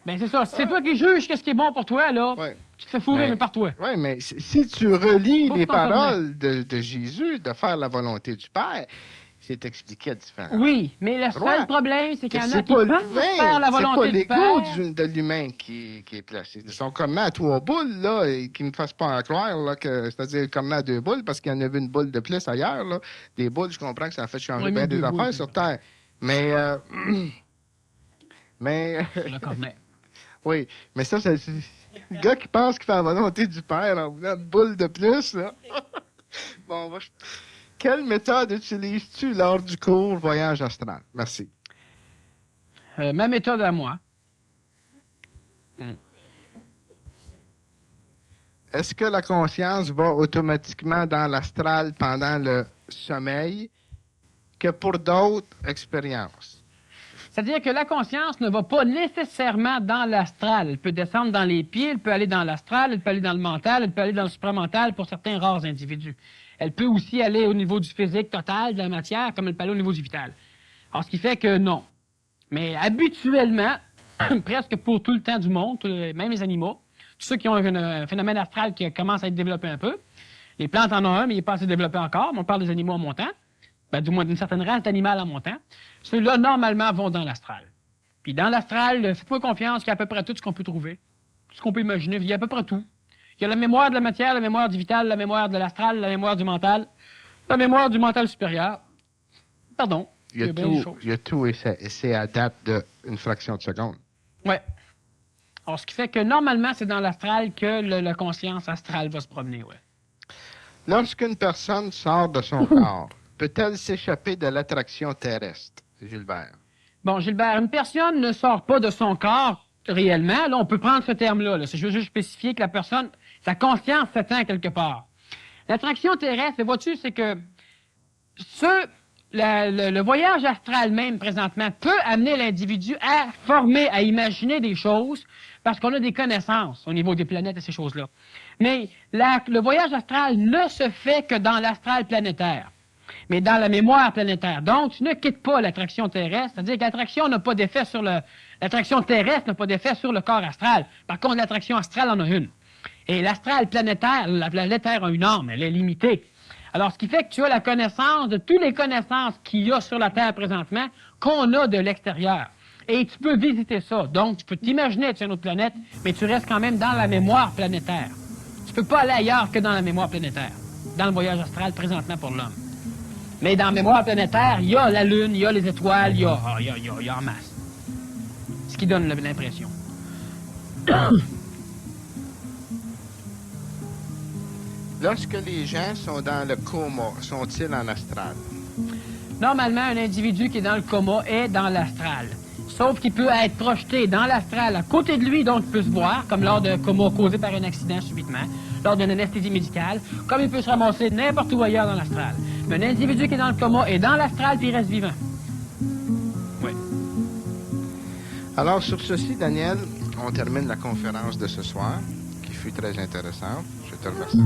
Ben c'est ça, c'est toi qui juges qu'est-ce qui est bon pour toi, là. Ouais. Tu te fais fourrer, Mais- mais par toi. Oui, mais si tu relis Faut les que t'en paroles de Jésus, de faire la volonté du Père, c'est expliqué différemment. Oui, mais le seul Ouais. problème, c'est qu'il y en a C'est qui pas peuvent faire la c'est pas volonté du l'ego Père. de l'humain qui est placé. Ils sont comme à 3 boules, là, et qui ne me fassent pas en croire, là, que, c'est-à-dire comme à 2 boules, parce qu'il y en avait une boule de plus ailleurs, là. Des boules, je comprends que ça a fait changer Oui, bien mais des 2 affaires boules, sur Terre. Mais, mais, Sur le cornet. oui, mais ça, c'est le gars qui pense qu'il fait la volonté du Père en voulant une boule de plus, là. Bon, quelle méthode utilises-tu lors du cours Voyage astral? Merci. Ma méthode à moi. Est-ce que la conscience va automatiquement dans l'astral pendant le sommeil que pour d'autres expériences? C'est-à-dire que la conscience ne va pas nécessairement dans l'astral. Elle peut descendre dans les pieds, elle peut aller dans l'astral, elle peut aller dans le mental, elle peut aller dans le supramental pour certains rares individus. Elle peut aussi aller au niveau du physique total, de la matière, comme elle peut aller au niveau du vital. Alors, ce qui fait que non. Mais habituellement, presque pour tout le temps du monde, même les animaux, tous ceux qui ont un phénomène astral qui commence à être développé un peu, les plantes en ont un, mais il n'est pas assez développé encore, mais on parle des animaux en montant, ben, du moins d'une certaine race d'animal en montant, ceux-là, normalement, vont dans l'astral. Puis dans l'astral, faites-moi confiance qu'il y a à peu près tout ce qu'on peut trouver, tout ce qu'on peut imaginer, il y a à peu près tout. Il y a la mémoire de la matière, la mémoire du vital, la mémoire de l'astral, la mémoire du mental, la mémoire du mental supérieur. Pardon. Il y a bien des tout, choses. il y a tout et c'est à date d'une fraction de seconde. Ouais. Alors, ce qui fait que normalement, c'est dans l'astral que la conscience astrale va se promener, ouais. Lorsqu'une personne sort de son corps, peut-elle s'échapper de l'attraction terrestre, Gilbert? Bon, Gilbert, une personne ne sort pas de son corps réellement. Là, on peut prendre ce terme-là. Là. Je veux juste spécifier que la personne, sa conscience s'éteint quelque part. L'attraction terrestre, vois-tu, c'est que le voyage astral même, présentement, peut amener l'individu à former, à imaginer des choses parce qu'on a des connaissances au niveau des planètes et ces choses-là. Mais le voyage astral ne se fait que dans l'astral planétaire, mais dans la mémoire planétaire. Donc, tu ne quittes pas l'attraction terrestre, c'est-à-dire que l'attraction n'a pas d'effet sur l'attraction terrestre n'a pas d'effet sur le corps astral. Par contre, l'attraction astrale en a une. Et l'astral planétaire, la planète Terre a une âme, elle est limitée. Alors, ce qui fait que tu as la connaissance de toutes les connaissances qu'il y a sur la Terre présentement, qu'on a de l'extérieur. Et tu peux visiter ça. Donc, tu peux t'imaginer être sur une autre planète, mais tu restes quand même dans la mémoire planétaire. Tu peux pas aller ailleurs que dans la mémoire planétaire, dans le voyage astral présentement pour l'homme. Mais dans la mémoire planétaire, il y a la Lune, il y a les étoiles, il y a en masse. Ce qui donne l'impression. Lorsque les gens sont dans le coma, sont-ils en astral? Normalement, un individu qui est dans le coma est dans l'astral. Sauf qu'il peut être projeté dans l'astral à côté de lui, donc il peut se voir, comme lors d'un coma causé par un accident subitement, lors d'une anesthésie médicale, comme il peut se ramasser n'importe où ailleurs dans l'astral. Mais un individu qui est dans le coma est dans l'astral puis il reste vivant. Oui. Alors, sur ceci, Daniel, on termine la conférence de ce soir, qui fut très intéressante. Je te remercie.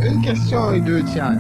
Une question et 2 tiers.